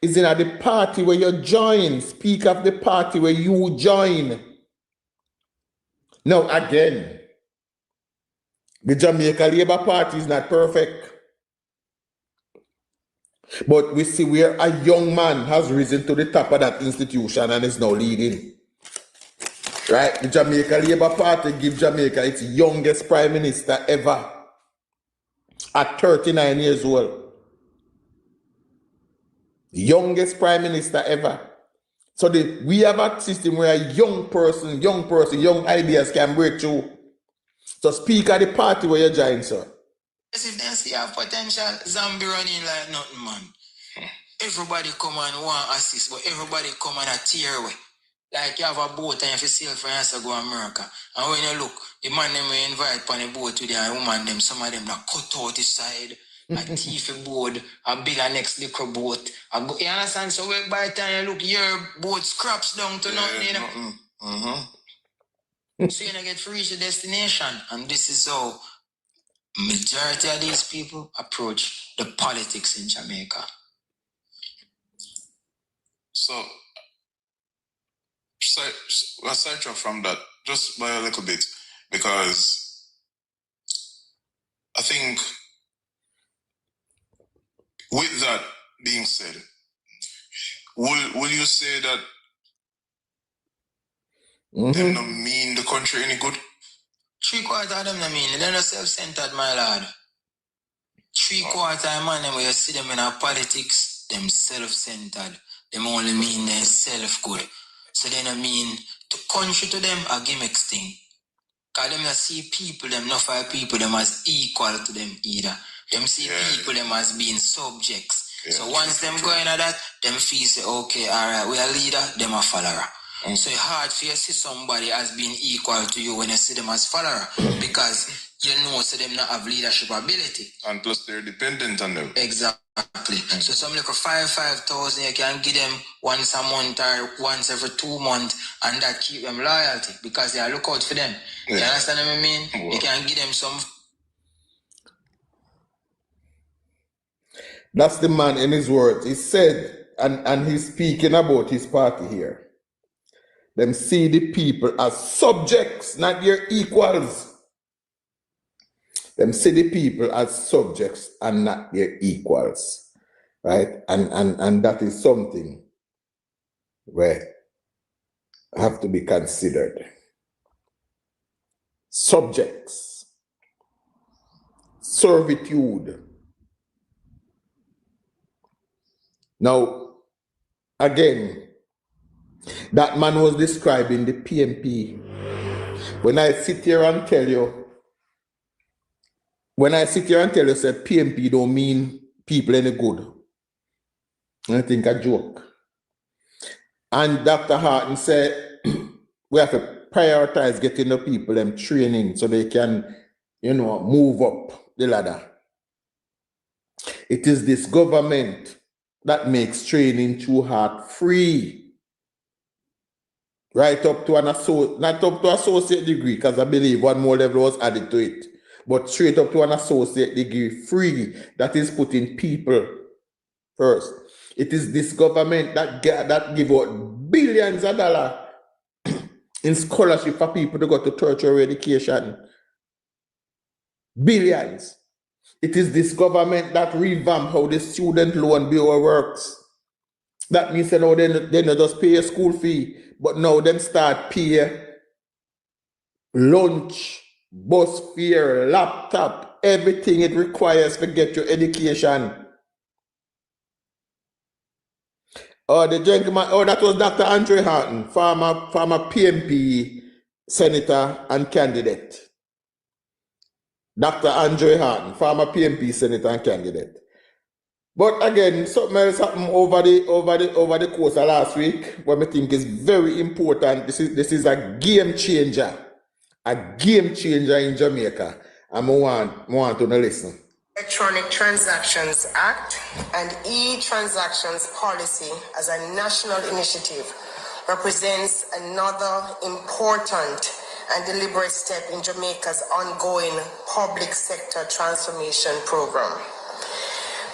It's in the party where you join. Speak of the party where you join. Now again, the Jamaica Labour Party is not perfect. But we see where a young man has risen to the top of that institution and is now leading. Right? The Jamaica Labour Party gives Jamaica its youngest prime minister ever at 39 years old. Youngest prime minister ever. So we have a system where a young person, young ideas can break through. So speak at the party where you join, sir. Yes, if they see a potential, zombie running like nothing, man. Everybody come and want assist, but everybody come and a tear away. Like you have a boat and you have to sail for us to go to America. And when you look, the man them we invite on the boat with the woman them, some of them that cut out the side, a thief board, a bigger next little boat. You understand? So by the time you look, your boat scraps down to nothing, you know. So you don't get to reach the destination. And this is how majority of these people approach the politics in Jamaica. So, aside from that, just by a little bit, because I think with that being said, will you say that them not mean the country any good? 3/4 of them not mean. They're not self-centered, my lord. 3/4 of man, when you see them in our politics, them self-centered. Them only mean their self-good. So they don't mean to country to them a gimmicks thing. Because them not see people, them not find people, them as equal to them either. Them see people, them as being subjects. So once them go into that, them feel say, okay, alright, we are leader, them a follower. So it's hard for you to see somebody as being equal to you when you see them as follower. Because you know so them not have leadership ability. And plus they're dependent on them. Exactly. So some like a 5,000 you can give them once a month or once every 2 months, and that keep them loyalty because they look out for them. You understand what I mean? You can give them some. That's the man in his words. He said, and he's speaking about his party here. Them see the people as subjects, not their equals. Them see the people as subjects and not their equals. Right? And that is something where have to be considered. Subjects. Servitude. Now, again, that man was describing the PMP. When I sit here and tell you, say PMP don't mean people any good, I think a joke. And Dr. Harton said, we have to prioritize getting the people them training so they can, move up the ladder. It is this government that makes training too hard free. Right up to not up to associate degree, because I believe one more level was added to it, but straight up to an associate degree free. That is putting people first. It is this government that give out billions of dollars in scholarship for people to go to tertiary education. Billions. It is this government that revamp how the student loan bureau works. That means they don't just pay a school fee, but now them start pay lunch, bus fare, laptop, everything it requires to get your education. The gentleman, that was Dr. Andre Harton, former PMP senator and candidate. Dr. Andre Harton, former PMP senator and candidate. But again, something else happened over the course of last week, what I think is very important. This is a game changer. A game changer in Jamaica. And I want to listen. Electronic Transactions Act and e-Transactions Policy as a national initiative represents another important and deliberate step in Jamaica's ongoing public sector transformation program.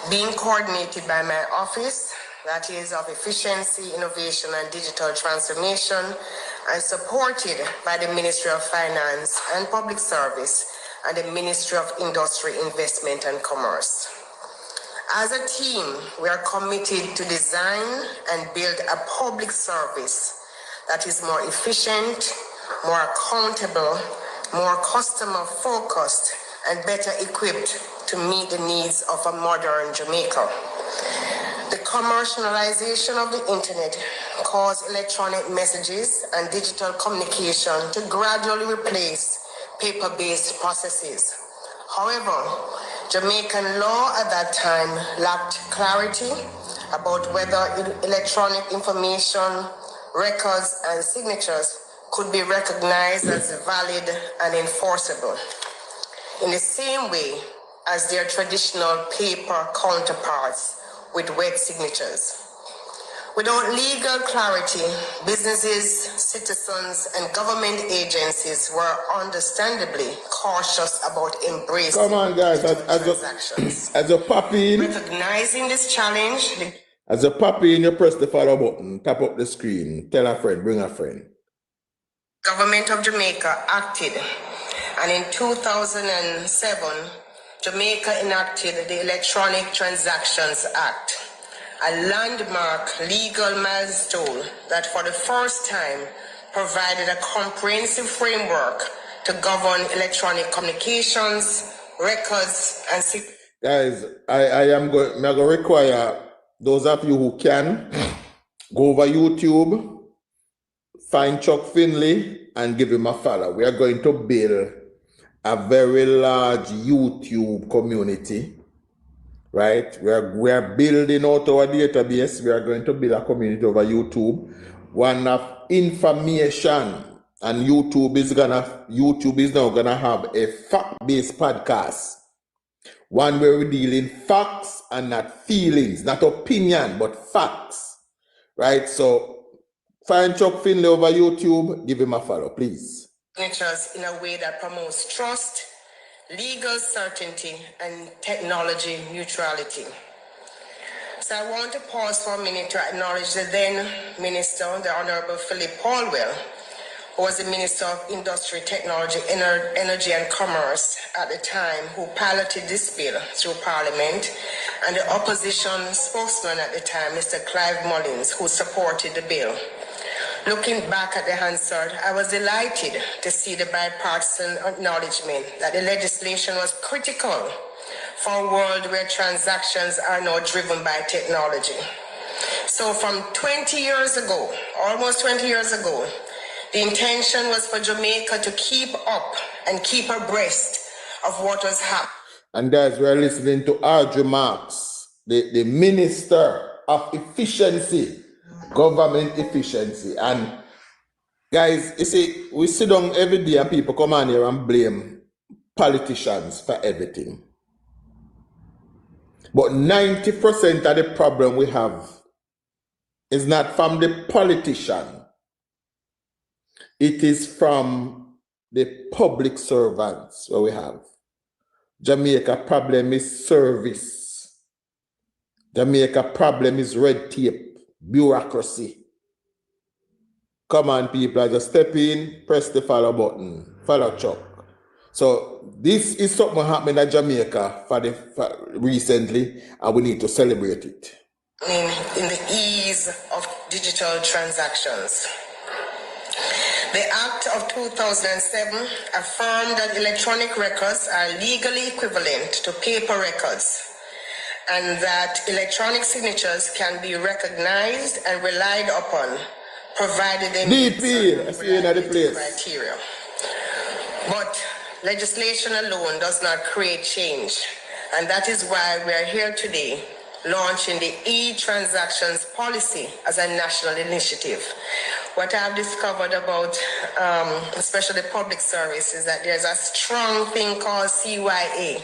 Being coordinated by my office, that is of Efficiency, Innovation and Digital Transformation, and supported by the Ministry of Finance and Public Service and the Ministry of Industry, Investment and Commerce. As a team, we are committed to design and build a public service that is more efficient, more accountable, more customer-focused, and better equipped to meet the needs of a modern Jamaica. The commercialization of the internet caused electronic messages and digital communication to gradually replace paper-based processes. However, Jamaican law at that time lacked clarity about whether electronic information, records, and signatures could be recognized as valid and enforceable in the same way as their traditional paper counterparts with wet signatures. Without legal clarity, businesses, citizens, and government agencies were understandably cautious about embracing Come on, guys, transactions. as a puppy, Recognizing this challenge, as a puppy, you press the follow button, tap up the screen, tell a friend, bring a friend. Government of Jamaica acted, and in 2007, Jamaica enacted the Electronic Transactions Act, a landmark legal milestone that for the first time provided a comprehensive framework to govern electronic communications, records, and... Guys, I'm going to require those of you who can go over YouTube, find Chuck Finley, and give him a follow. We are going to build a very large YouTube community, right? We are building out our database. We are going to build a community over YouTube, one of information, and YouTube is now gonna have a fact-based podcast, one where we deal in facts and not feelings, not opinion, but facts, right? So find Chuck Finley over YouTube, give him a follow, please. Signatures in a way that promotes trust, legal certainty, and technology neutrality. So I want to pause for a minute to acknowledge the then Minister, the Honorable Philip Paulwell, who was the Minister of Industry, Technology, Energy and Commerce at the time, who piloted this bill through Parliament, and the opposition spokesman at the time, Mr. Clive Mullins, who supported the bill. Looking back at the Hansard, I was delighted to see the bipartisan acknowledgement that the legislation was critical for a world where transactions are now driven by technology. So from 20 years ago, almost 20 years ago, the intention was for Jamaica to keep up and keep abreast of what was happening. And guys, we're listening to Audrey Marks, the Minister of Efficiency, Government Efficiency. And guys, you see, we sit down every day and people come on here and blame politicians for everything. But 90% of the problem we have is not from the politician. It is from the public servants where we have. Jamaica problem is service. Jamaica problem is red tape, bureaucracy. Come on, people, just step in, press the follow button, follow Chuck. So this is something happening in Jamaica recently, and we need to celebrate it. In the ease of digital transactions. The Act of 2007 affirmed that electronic records are legally equivalent to paper records, and that electronic signatures can be recognized and relied upon, provided they meet certain criteria. But legislation alone does not create change, and that is why we are here today, launching the e-transactions policy as a national initiative. What I've discovered about, especially public service, is that there's a strong thing called CYA.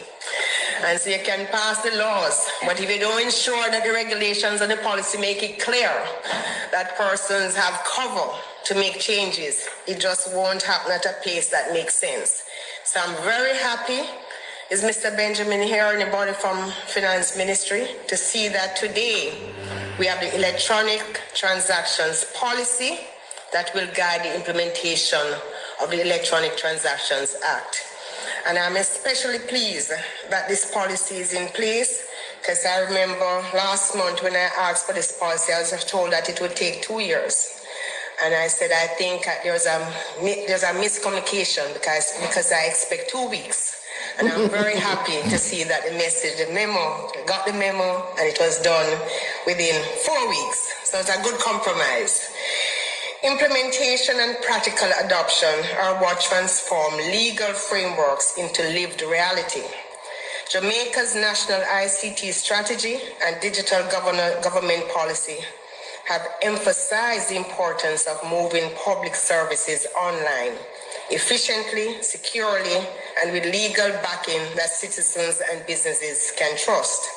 And so you can pass the laws, but if you don't ensure that the regulations and the policy make it clear that persons have cover to make changes, it just won't happen at a pace that makes sense. So I'm very happy. Is Mr. Benjamin here, anybody from Finance Ministry, to see that today we have the electronic transactions policy that will guide the implementation of the Electronic Transactions Act. And I'm especially pleased that this policy is in place, because I remember last month when I asked for this policy, I was told that it would take 2 years. And I said, I think there's a miscommunication because I expect 2 weeks. And I'm very happy to see that the memo, got the memo, and it was done within 4 weeks. So it's a good compromise. Implementation and practical adoption are what transform legal frameworks into lived reality. Jamaica's national ICT strategy and digital government policy have emphasized the importance of moving public services online efficiently, securely, and with legal backing that citizens and businesses can trust.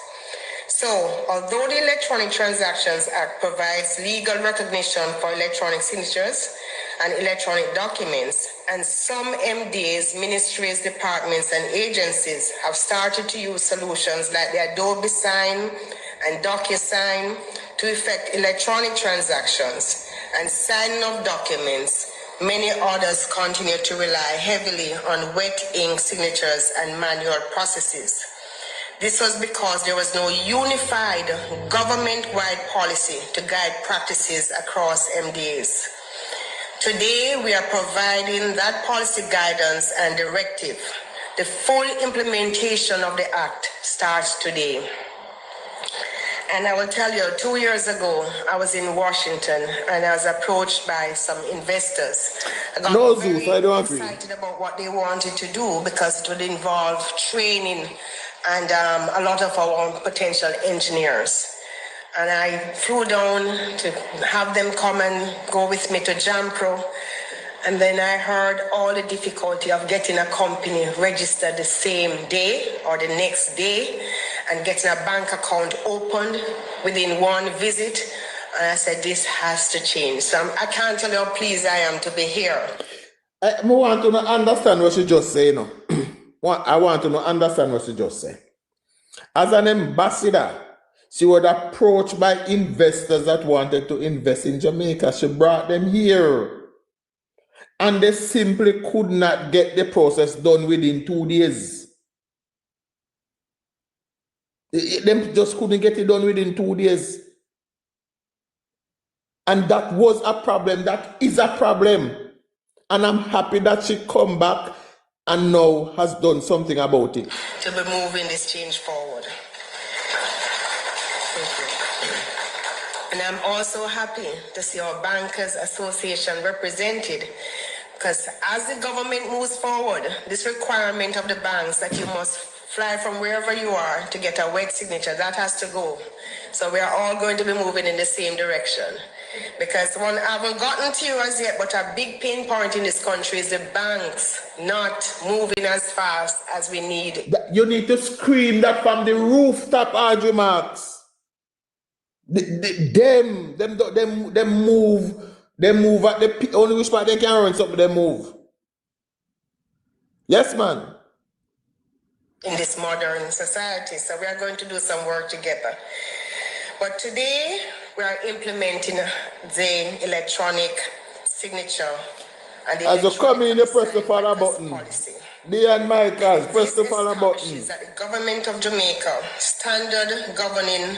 So, although the Electronic Transactions Act provides legal recognition for electronic signatures and electronic documents, and some MDAs, ministries, departments, and agencies have started to use solutions like the Adobe Sign and DocuSign to effect electronic transactions and signing of documents, many others continue to rely heavily on wet ink signatures and manual processes. This was because there was no unified government-wide policy to guide practices across MDAs. Today, we are providing that policy guidance and directive. The full implementation of the Act starts today. And I will tell you, 2 years ago, I was in Washington and I was approached by some investors. I got very excited about what they wanted to do because it would involve training and a lot of our potential engineers. And I flew down to have them come and go with me to JAMPRO. And then I heard all the difficulty of getting a company registered the same day or the next day and getting a bank account opened within one visit. And I said, this has to change. So I can't tell you how pleased I am to be here. I want to understand what she just said. No? I want to understand what she just said. As an ambassador, she was approached by investors that wanted to invest in Jamaica. She brought them here. And they simply could not get the process done within 2 days. They just couldn't get it done within 2 days. And that was a problem. That is a problem. And I'm happy that she come back and now has done something about it. To be moving this change forward. And I'm also happy to see our Bankers Association represented, because as the government moves forward, this requirement of the banks that you must fly from wherever you are to get a wet signature, that has to go. So we are all going to be moving in the same direction. Because one, I haven't gotten to you as yet, but a big pain point in this country is the banks not moving as fast as we need. You need to scream that from the rooftop, Audrey Marks. Them move at the only which part they can run something, they move. Yes, man. In this modern society, so we are going to do some work together. But today we are implementing the electronic signature and the as you come in, you press the follow button. Policy. Dear and Michael, press the follow button. That the government of Jamaica standard governing.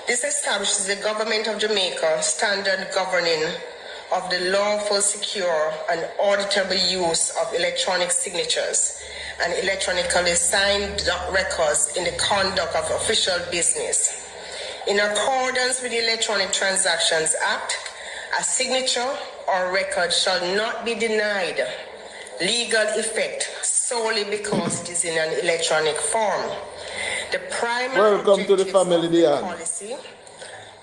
This establishes the government of Jamaica standard governing of the lawful, secure, and auditable use of electronic signatures and electronically signed records in the conduct of official business. In accordance with the Electronic Transactions Act, a signature or record shall not be denied legal effect solely because it is in an electronic form. The primary objectives of the policy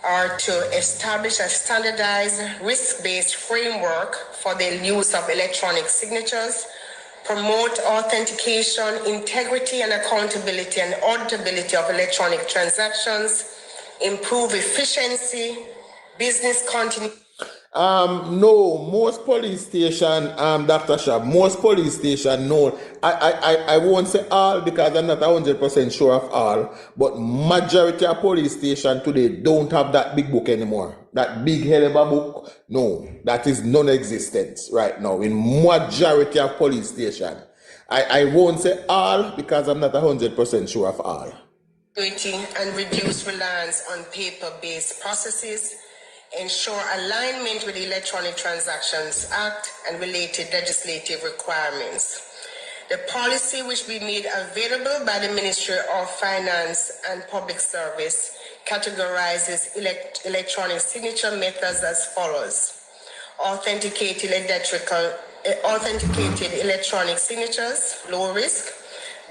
are to establish a standardized, risk-based framework for the use of electronic signatures, promote authentication, integrity and accountability and auditability of electronic transactions, improve efficiency, business continuity. No, most police station, Dr. Shab, most police station, no. I won't say all because I'm not 100% sure of all, but majority of police station today don't have that big book anymore. That big hell of a book, no, that is non-existent right now in majority of police station. I won't say all because I'm not 100% sure of all. And reduce reliance on paper-based processes, ensure alignment with the Electronic Transactions Act and related legislative requirements. The policy, which we made available by the Ministry of Finance and Public Service, categorizes electronic signature methods as follows. authenticated electronic signatures, low risk,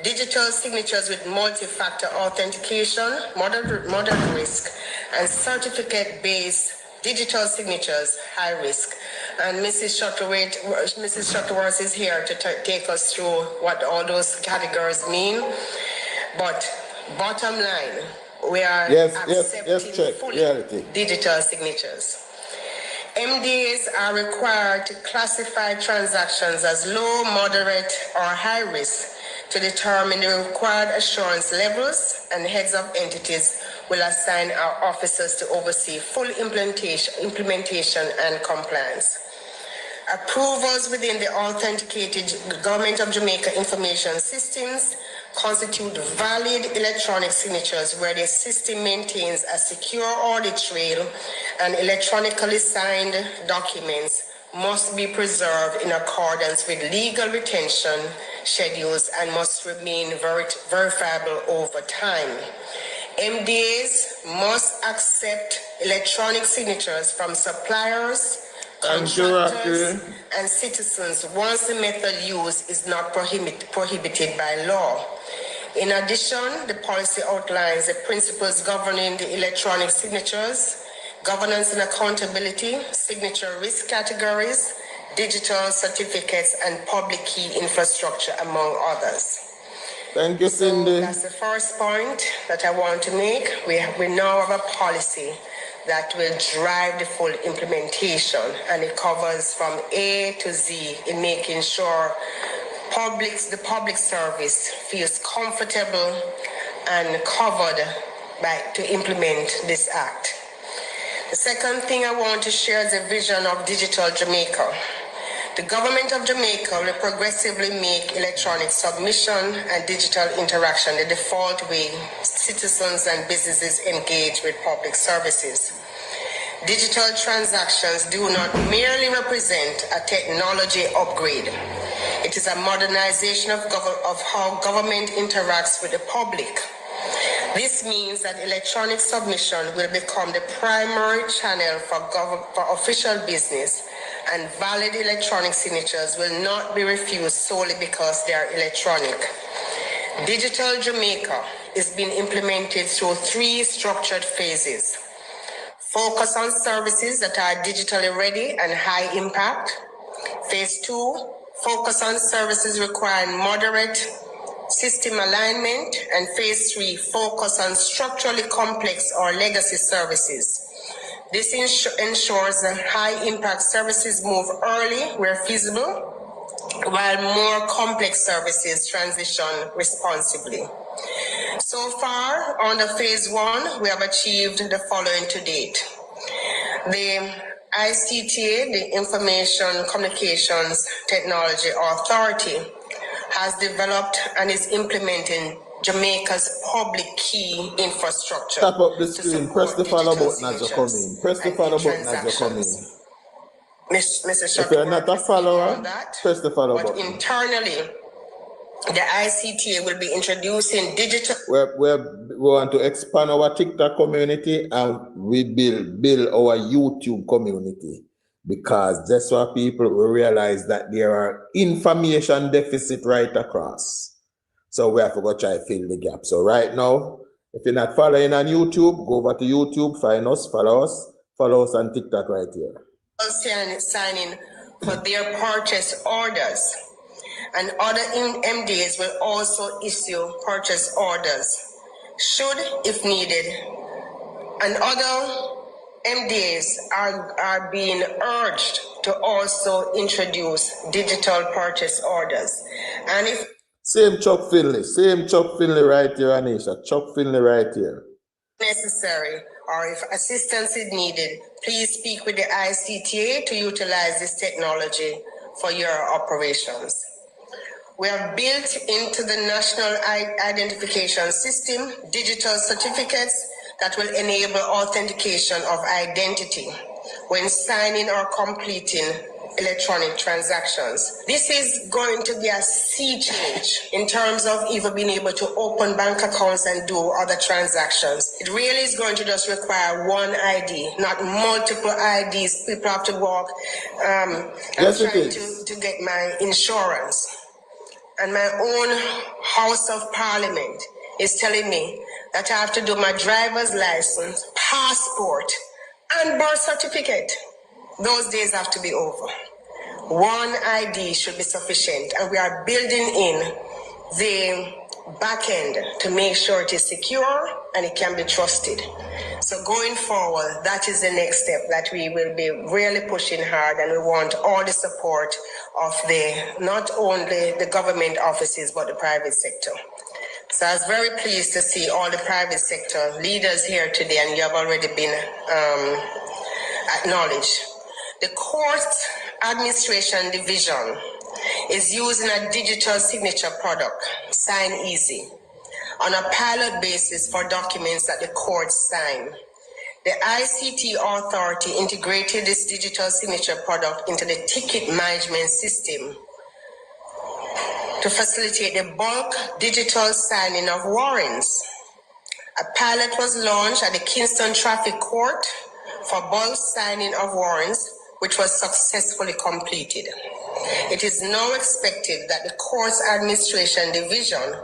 digital signatures with multi-factor authentication, moderate risk, and certificate-based digital signatures, high risk. And Mrs. Shuttleworth is here to take us through what all those categories mean. But bottom line, we are accepting fully digital signatures. MDAs are required to classify transactions as low, moderate, or high risk to determine the required assurance levels, and heads of entities will assign our officers to oversee full implementation and compliance. Approvals within the authenticated Government of Jamaica Information Systems constitute valid electronic signatures where the system maintains a secure audit trail, and electronically signed documents must be preserved in accordance with legal retention schedules and must remain verifiable over time. MDAs must accept electronic signatures from suppliers, contractors, and citizens once the method used is not prohibited by law. In addition, the policy outlines the principles governing the electronic signatures, governance and accountability, signature risk categories, digital certificates, and public key infrastructure, among others. Thank you, Cindy. So that's the first point that I want to make. We now have a policy that will drive the full implementation, and it covers from A to Z in making sure the public service feels comfortable and covered to implement this act. The second thing I want to share is a vision of digital Jamaica. The Government of Jamaica will progressively make electronic submission and digital interaction the default way citizens and businesses engage with public services. Digital transactions do not merely represent a technology upgrade. It is a modernization of how government interacts with the public. This means that electronic submission will become the primary channel for official business, and valid electronic signatures will not be refused solely because they are electronic. Digital Jamaica is being implemented through 3 structured phases. Focus on services that are digitally ready and high impact. Phase 2, focus on services requiring moderate system alignment. And phase 3, focus on structurally complex or legacy services. This ensures that high impact services move early where feasible, while more complex services transition responsibly. So far, under phase 1, we have achieved the following to date. The ICTA, the Information Communications Technology Authority, has developed and is implementing Jamaica's public key infrastructure. Tap up the screen, press the follow button as you come in. Press the follow button as you come in. Mr. If you're not a follower, press the follow but button. Internally, the ICTA will be introducing digital. We want to expand our TikTok community, and we build our YouTube community, because that's why people will realize that there are information deficit right across. So we have to go try to fill the gap. So right now, if you're not following on YouTube, go over to YouTube, find us, follow us on TikTok right here. Signing for their purchase orders, and other MDAs will also issue purchase orders should, if needed, and other MDAs are being urged to also introduce digital purchase orders. And if Same Chuck Finley right here, Anisha. Chuck Finley right here. Necessary, or if assistance is needed, please speak with the ICTA to utilize this technology for your operations. We have built into the National Identification System digital certificates that will enable authentication of identity when signing or completing electronic transactions. This is going to be a sea change in terms of even being able to open bank accounts and do other transactions. It really is going to just require one ID, not multiple IDs. People have to walk. Yes, I'm it trying is. to get my insurance. And my own House of Parliament is telling me that I have to do my driver's license, passport, and birth certificate. Those days have to be over. One ID should be sufficient, and we are building in the back end to make sure it is secure and it can be trusted. So going forward, that is the next step that we will be really pushing hard, and we want all the support of not only the government offices but the private sector. So I was very pleased to see all the private sector leaders here today, and you have already been acknowledged. The Court Administration Division is using a digital signature product, Sign Easy, on a pilot basis for documents that the courts sign. The ICT Authority integrated this digital signature product into the ticket management system to facilitate the bulk digital signing of warrants. A pilot was launched at the Kingston Traffic Court for bulk signing of warrants, which was successfully completed. It is now expected that the Courts Administration Division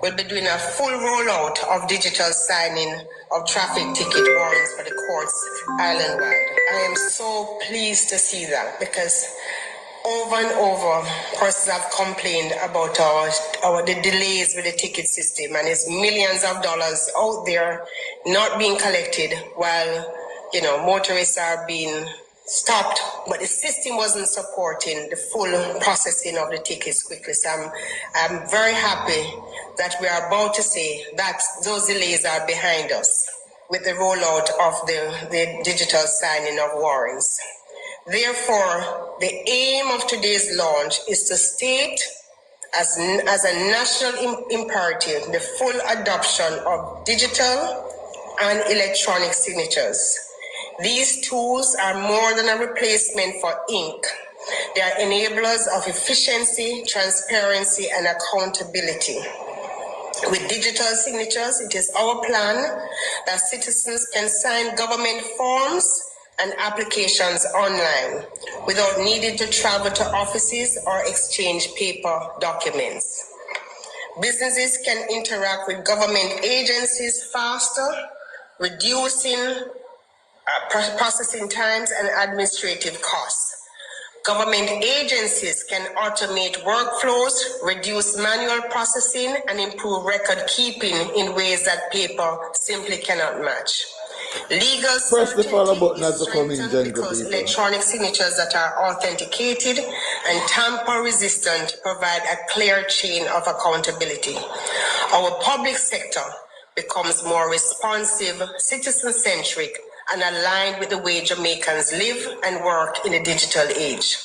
will be doing a full rollout of digital signing of traffic ticket warrants for the courts island-wide. I am so pleased to see that, because over and over, persons have complained about the delays with the ticket system, and it's millions of dollars out there not being collected while motorists are being stopped, but the system wasn't supporting the full processing of the tickets quickly. So I'm very happy that we are about to say that those delays are behind us with the rollout of the digital signing of warrants. Therefore, the aim of today's launch is to state as a national imperative the full adoption of digital and electronic signatures. These tools are more than a replacement for ink. They are enablers of efficiency, transparency, and accountability. With digital signatures, it is our plan that citizens can sign government forms and applications online without needing to travel to offices or exchange paper documents. Businesses can interact with government agencies faster, reducing processing times and administrative costs. Government agencies can automate workflows, reduce manual processing, and improve record keeping in ways that paper simply cannot match. Legal Press the follow certainty button as is to come in, strengthened gentle because people. electronic signatures that are authenticated and tamper-resistant provide a clear chain of accountability. Our public sector becomes more responsive, citizen-centric, and aligned with the way Jamaicans live and work in the digital age.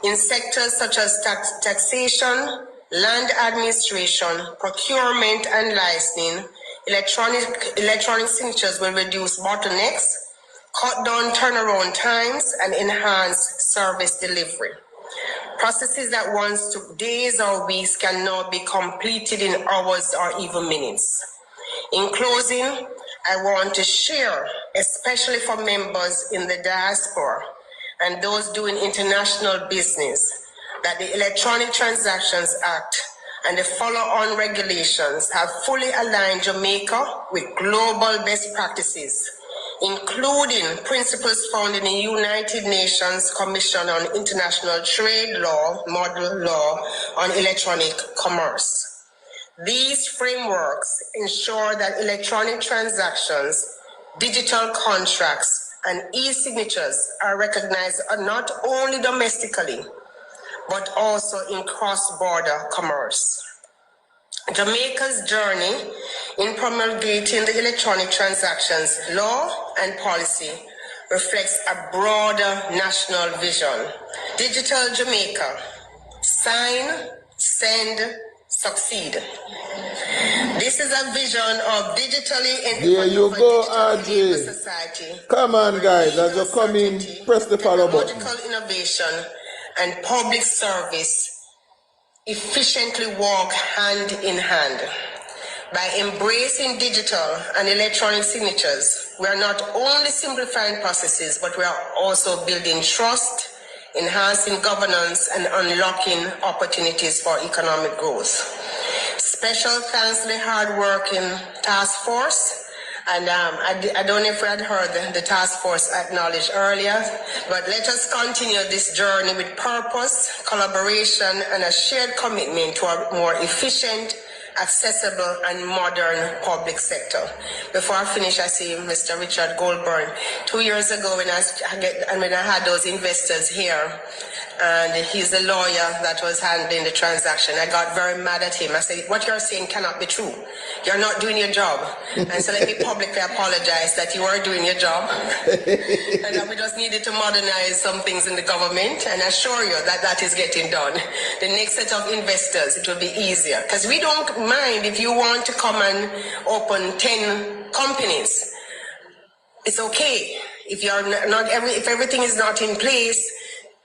In sectors such as taxation, land administration, procurement, and licensing, electronic signatures will reduce bottlenecks, cut down turnaround times, and enhance service delivery. Processes that once took days or weeks can now be completed in hours or even minutes. In closing, I want to share, especially for members in the diaspora and those doing international business, that the Electronic Transactions Act and the follow-on regulations have fully aligned Jamaica with global best practices, including principles found in the United Nations Commission on International Trade Law, Model Law on Electronic Commerce. These frameworks ensure that electronic transactions, digital contracts, and e-signatures are recognized not only domestically, but also in cross-border commerce. Jamaica's journey in promulgating the electronic transactions law and policy reflects a broader national vision. Digital Jamaica, sign, send, succeed. This is a vision of digitally There you go, RJ. society. Come on, guys. As you come in, press the follow button. Technological innovation and public service efficiently walk hand in hand. By embracing digital and electronic signatures, we are not only simplifying processes, but we are also building trust, enhancing governance, and unlocking opportunities for economic growth. Special thanks to the hard-working task force. And I don't know if we had heard the task force acknowledged earlier, but let us continue this journey with purpose, collaboration, and a shared commitment to a more efficient, accessible, and modern public sector. Before I finish, I see Mr. Richard Goldburn. 2 years ago, when I had those investors here, and he's the lawyer that was handling the transaction, I got very mad at him. I said, what you're saying cannot be true. You're not doing your job. And so let me publicly apologize that you are doing your job. And that we just needed to modernize some things in the government, and assure you that that is getting done. The next set of investors, it will be easier. Because we don't mind if you want to come and open 10 companies. It's okay. If you're if everything is not in place,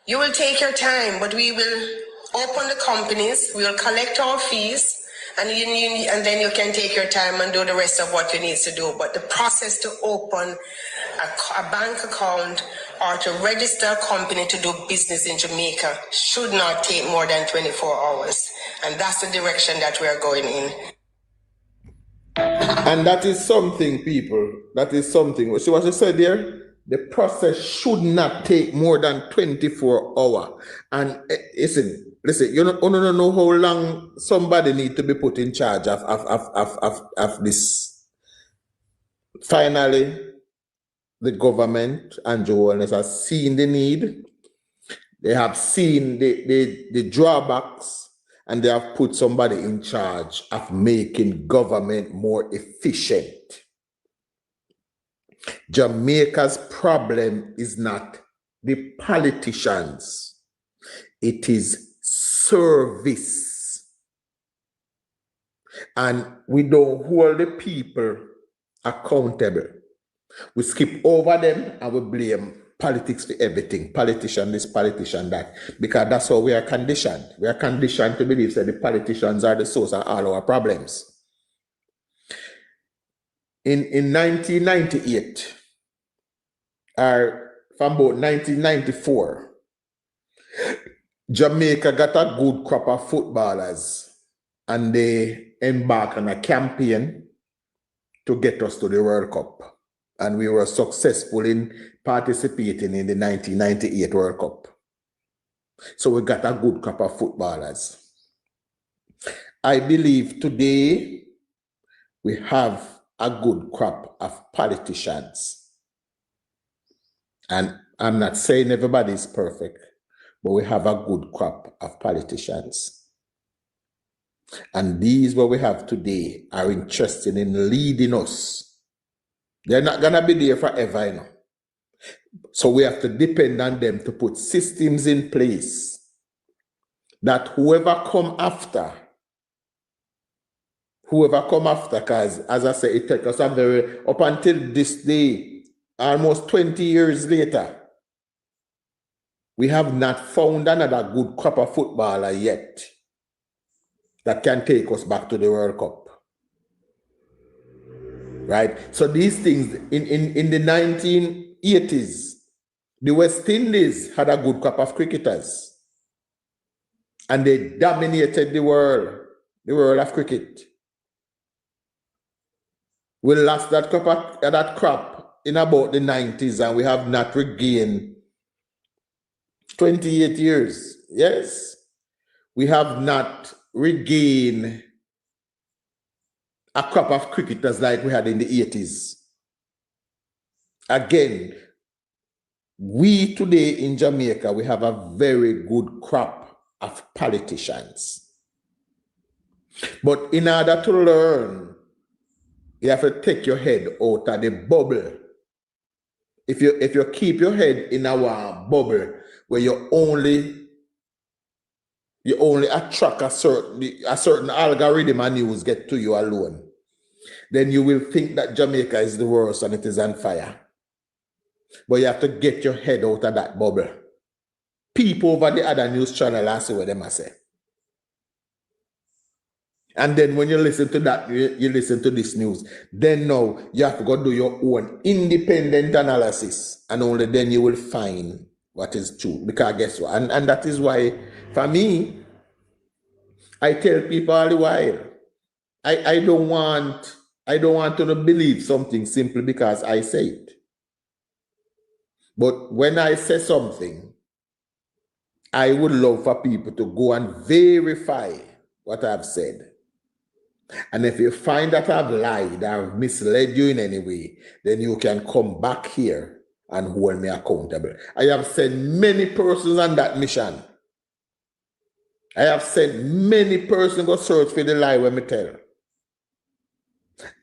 you will take your time, but we will open the companies, we will collect our fees, and then you can take your time and do the rest of what you need to do. But the process to open a bank account or to register a company to do business in Jamaica should not take more than 24 hours. And that's the direction that we are going in. And that is something, people. That is something. See what you said there? The process should not take more than 24 hours. And listen, you don't know how long somebody needs to be put in charge of this. Finally, the government and Johannes have seen the need. They have seen the drawbacks, and they have put somebody in charge of making government more efficient. Jamaica's problem is not the politicians. It is service. And we don't hold the people accountable. We skip over them and we blame politics for everything. Politician this, politician that. Because that's how we are conditioned. We are conditioned to believe that the politicians are the source of all our problems. In 1998, or from about 1994, Jamaica got a good crop of footballers, and they embarked on a campaign to get us to the World Cup. And we were successful in participating in the 1998 World Cup. So we got a good crop of footballers. I believe today we have a good crop of politicians. And I'm not saying everybody is perfect, but we have a good crop of politicians. And these what we have today are interested in leading us. They're not going to be there forever, you know. So we have to depend on them to put systems in place that whoever come after, because as I say, it takes us up until this day, almost 20 years later, we have not found another good crop of footballer yet that can take us back to the World Cup. Right? So these things, in the 1980s, the West Indies had a good crop of cricketers. And they dominated the world of cricket. We lost that crop in about the 90s, and we have not regained 28 years. Yes. We have not regained a crop of cricketers like we had in the 80s. Again, we today in Jamaica, we have a very good crop of politicians. But in order to learn, you have to take your head out of the bubble. If you keep your head in our bubble where you only attract a certain algorithm and news get to you alone, then you will think that Jamaica is the worst and it is on fire. But you have to get your head out of that bubble. Peep over the other news channel and see what they must say. And then when you listen to that, you listen to this news, then now you have to go do your own independent analysis, and only then you will find what is true. Because guess what? And that is why, for me, I tell people all the while, I don't want to believe something simply because I say it. But when I say something, I would love for people to go and verify what I've said. And if you find that I've lied, I've misled you in any way, then you can come back here and hold me accountable. I have sent many persons on that mission. I have sent many persons go search for the lie when me tell.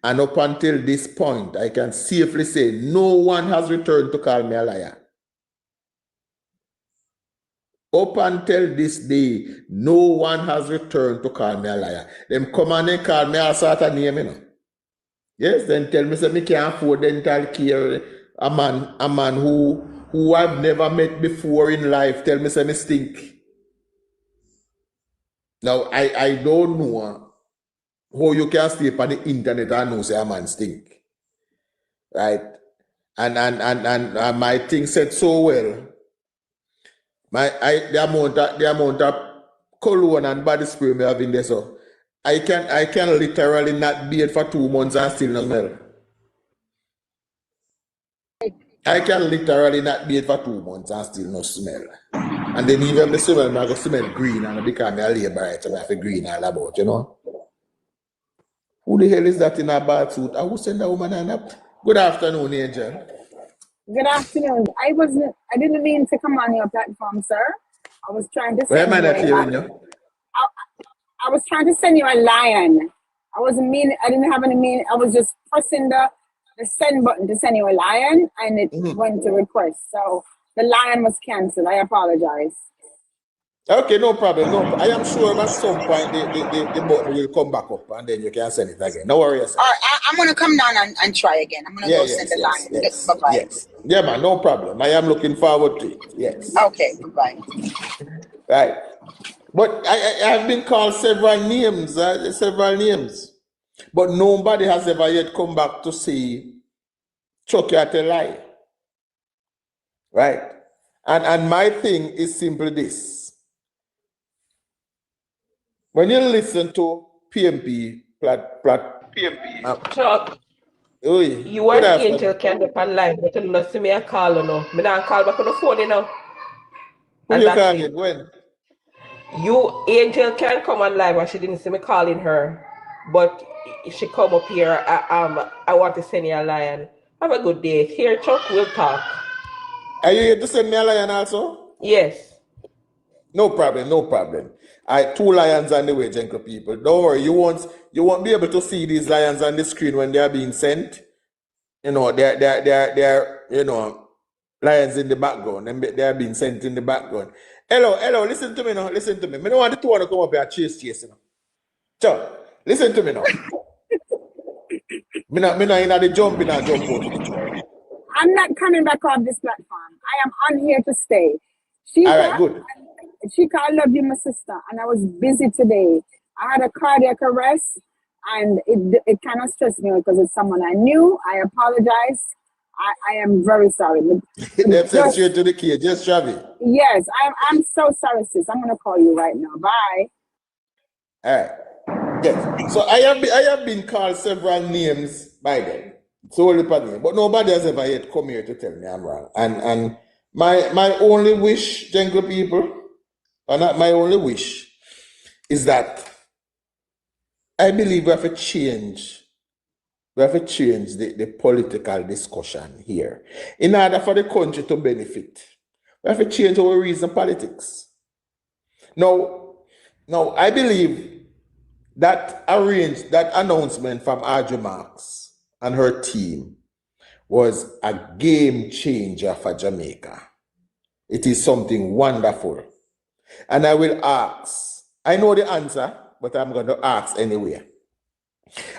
And up until this point, I can safely say no one has returned to call me a liar. Up until this day, no one has returned to call me a liar. Them come and they call me all sort of name, you know. Yes, then tell me say me can't afford dental care. A man who I've never met before in life tell me say me stink. Now I don't know how you can stay on the internet and know say a man stink. Right? And my thing said so well. The amount of cologne and body spray me have in there, so I can literally not bathe for 2 months and still not smell. I can literally not bathe for 2 months and still not smell. And then even the smell, I go smell green and because I'm a labor, so I have a green all about, you know. Who the hell is that in a bad suit? I will send a woman and up. Good afternoon, Angel. Good afternoon. I didn't mean to come on your platform, sir. I was trying to Where am I send not hearing you? I was trying to send you a lion. I didn't have any meaning. I was just pressing the send button to send you a lion, and it went to request. So the lion was canceled. I apologize. Okay, no problem. I am sure at some point the button will come back up and then you can send it again. No worries. All right, I'm going to come down and try again. I'm going to go send the lion. Yes, Bye-bye. yes. Yeah, man, no problem. I am looking forward to it. Yes. Okay, bye-bye. Right. But I have been called several names, but nobody has ever yet come back to say, Chuck, you a lie. Right? And my thing is simply this. When you listen to PMP, Chuck, you and Angel can be on live, but you not see me a call now. Me not call back on the phone, you know. Who you calling? When? You, Angel, can come on live, and she didn't see me calling her. But if she come up here, I want to send you a lion. Have a good day. Here, Chuck, we'll talk. Are you here to send me a lion also? Yes. No problem, no problem. I 2 lions on the way, gentle people. Don't worry, you won't be able to see these lions on the screen when they are being sent. You know, they're you know, lions in the background, and they are being sent in the background. Hello, listen to me now, listen to me. I don't want the 2 to come up here and chase you know. So, listen to me now. Me not in the jump out of the 2. I'm not coming back off this platform. I am on here to stay. All right, good. Chica, I love you, my sister, and I was busy today. I had a cardiac arrest, and it kind of stressed me because it's someone I knew. I apologize. I am very sorry. That's straight to the key. Just Travi. Yes, I'm so sorry, sis. I'm gonna call you right now. Bye. All right. Yes. So I have been called several names by them. Solely by name, but nobody has ever yet come here to tell me I'm wrong. And my only wish, jungle people, or not my only wish, is that I believe we have to change. We have to change the political discussion here. In order for the country to benefit, we have to change our reason politics. Now, I believe that announcement from Audrey Marks and her team was a game changer for Jamaica. It is something wonderful. And I will ask, I know the answer, but I'm going to ask anyway.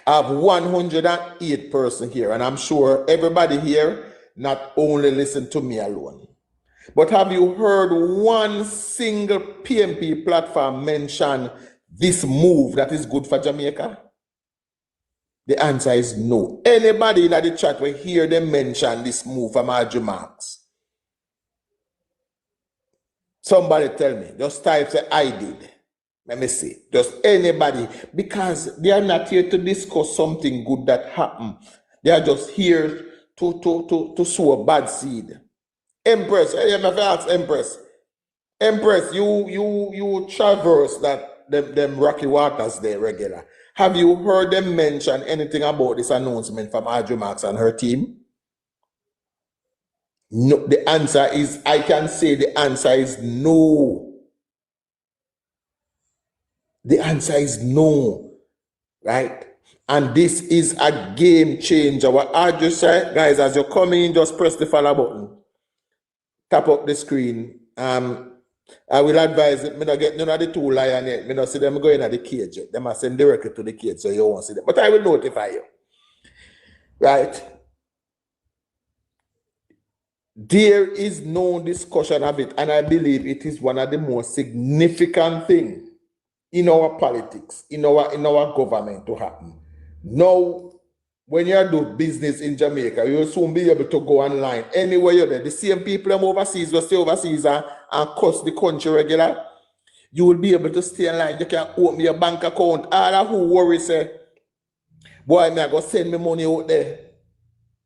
I have 108 person here, and I'm sure everybody here not only listen to me alone. But have you heard one single PMP platform mention this move that is good for Jamaica? The answer is no. Anybody in the chat will hear them mention this move from Andrew Marks. Somebody tell me. Just type say I did. Let me see. Just anybody. Because they are not here to discuss something good that happened. They are just here to sow a bad seed. Empress, I have to ask Empress. Empress, you traverse that them rocky waters there regular. Have you heard them mention anything about this announcement from Audrey Marks and her team? No, the answer is, I can say the answer is no. The answer is no, right? And this is a game changer. What I just said, guys, as you're coming in, just press the follow button. Tap up the screen. I will advise it. Me not get none of the two lion yet. Me not see them going at the cage yet. Them are send directly to the cage, so you won't see them. But I will notify you. Right? There is no discussion of it, and I believe it is one of the most significant things in our politics, in our government to happen. Now, when you do business in Jamaica, you'll soon be able to go online anywhere you're there. The same people from overseas will stay overseas and cost the country regular. You will be able to stay online. You can open your bank account. All of who worry say, boy, me I go send me money out there.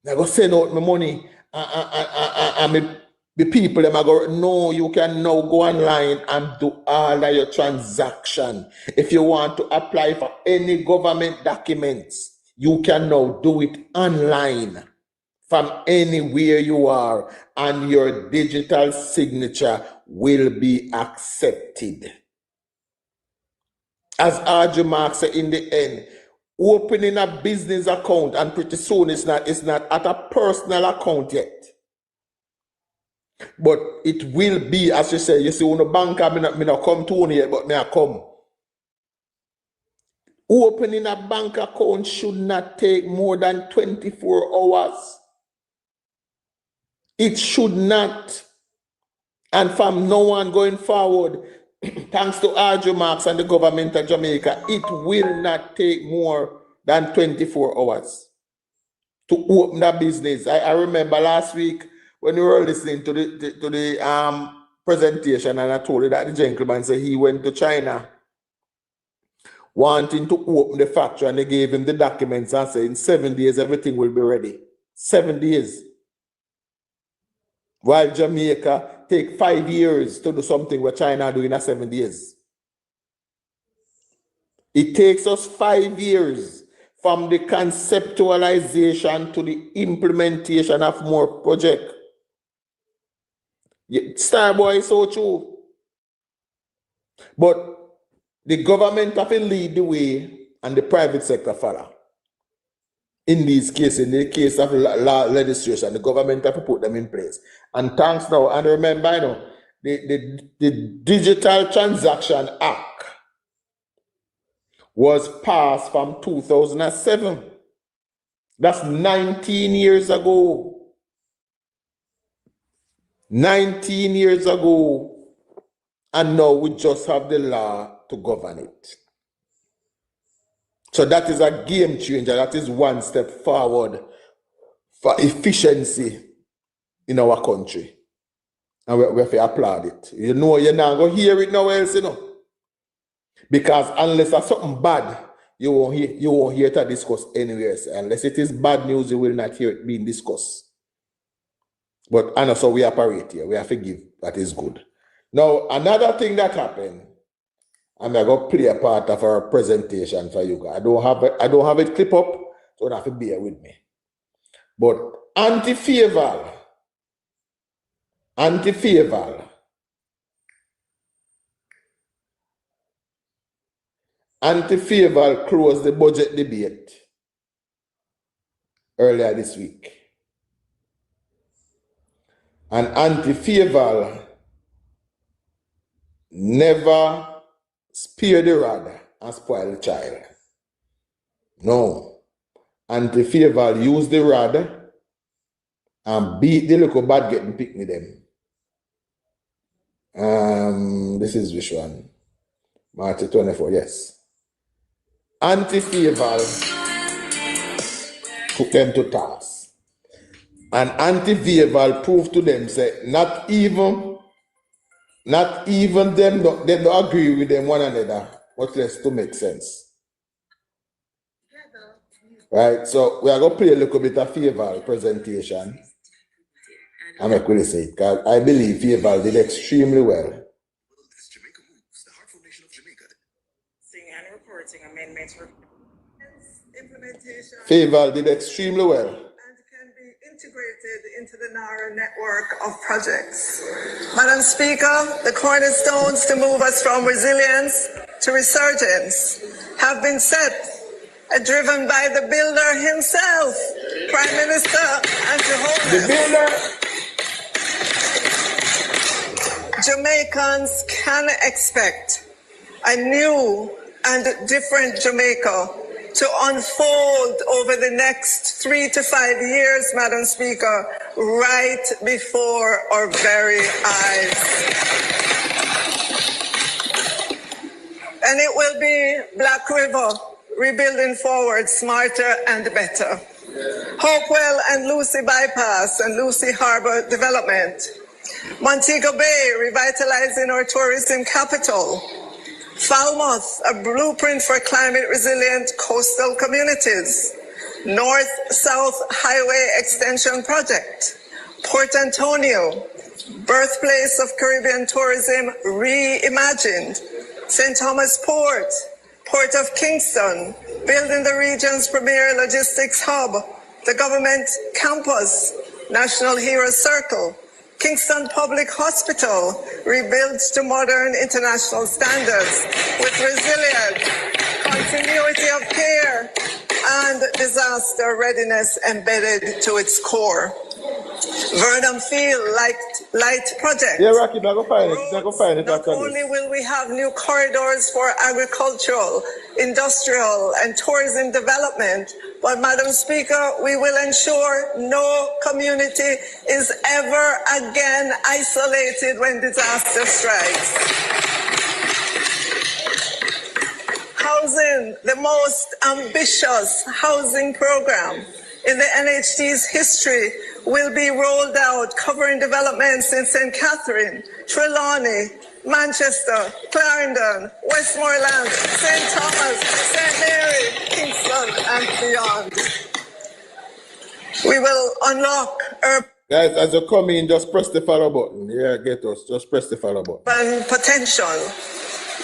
I go send out my money. And the people them I go, no, you can now go online and do all of your transaction. If you want to apply for any government documents, you can now do it online from anywhere you are, and your digital signature will be accepted. As Audrey Mark said in the end, opening a business account, and pretty soon it's not at a personal account yet. But it will be, as you say, you see, when a banker, me not come to one yet, but me I come. Opening a bank account should not take more than 24 hours. It should not. And from now on going forward, thanks to Audrey Marks and the government of Jamaica, it will not take more than 24 hours to open a business. I remember last week when we were listening to the presentation, and I told you that the gentleman said he went to China wanting to open the factory, and they gave him the documents and said in 7 days everything will be ready. 7 days. While Jamaica take 5 years to do something what China do in 7 days. It takes us 5 years from the conceptualization to the implementation of more project. Starboy is so true. But the government have to lead the way and the private sector follow. In these cases, in the case of legislation, the government have to put them in place. And thanks now, and remember, you know, the Digital Transaction Act was passed from 2007. That's 19 years ago. 19 years ago. And now we just have the law to govern it. So that is a game changer. That is one step forward for efficiency in our country. And we have to applaud it. You know, you're not going to hear it nowhere else, you know. Because unless there's something bad, you won't hear it discussed anywhere else. Unless it is bad news, you will not hear it being discussed. But and also we operate here. We have to give. That is good. Now, another thing that happened, I'm going to play a part of our presentation for you guys. I don't have it clip up, so you have to bear with me. But anti-favor closed the budget debate earlier this week. And anti-favor never spare the rod and spoil the child. No. Anti-favor use the rod and beat the little bad getting pick me them. This is which one? March 24, yes. Anti-favor took them to task. And anti-favor proved to them, say, not even them don't agree with them one another, much less to make sense. Right, so we are going to play a little bit of favor presentation. I'm not going to say it, because I believe favor did extremely well. Jamaica moves, the Heart Foundation of Jamaica. And reporting amendments for implementation. Favor did extremely well. And can be integrated into the narrow network of projects. Madam Speaker, the cornerstones to move us from resilience to resurgence have been set and driven by the builder himself, Prime Minister and Jehovah. The builder. Jamaicans can expect a new and different Jamaica to unfold over the next 3 to 5 years, Madam Speaker, right before our very eyes. And it will be Black River, rebuilding forward smarter and better. Hopewell and Lucy Bypass and Lucy Harbour development. Montego Bay, revitalizing our tourism capital. Falmouth, a blueprint for climate-resilient coastal communities. North-South Highway Extension Project. Port Antonio, birthplace of Caribbean tourism reimagined. St. Thomas Port, Port of Kingston, building the region's premier logistics hub. The government campus, National Hero Circle. Kingston Public Hospital, rebuilt to modern international standards with resilience, continuity of care, and disaster readiness embedded to its core. Vernon Field Light Project. Yeah, Rocky, I go find it. I go find it. Not only will we have new corridors for agricultural, industrial, and tourism development, but Madam Speaker, we will ensure no community is ever again isolated when disaster strikes. Housing, the most ambitious housing program in the NHT's history, will be rolled out, covering developments in St. Catherine, Trelawney, Manchester, Clarendon, Westmoreland, St. Thomas, St. Mary, Kingston, and beyond. We will unlock urban Guys, as you come in, just press the follow button. Yeah, get us. Just press the follow button.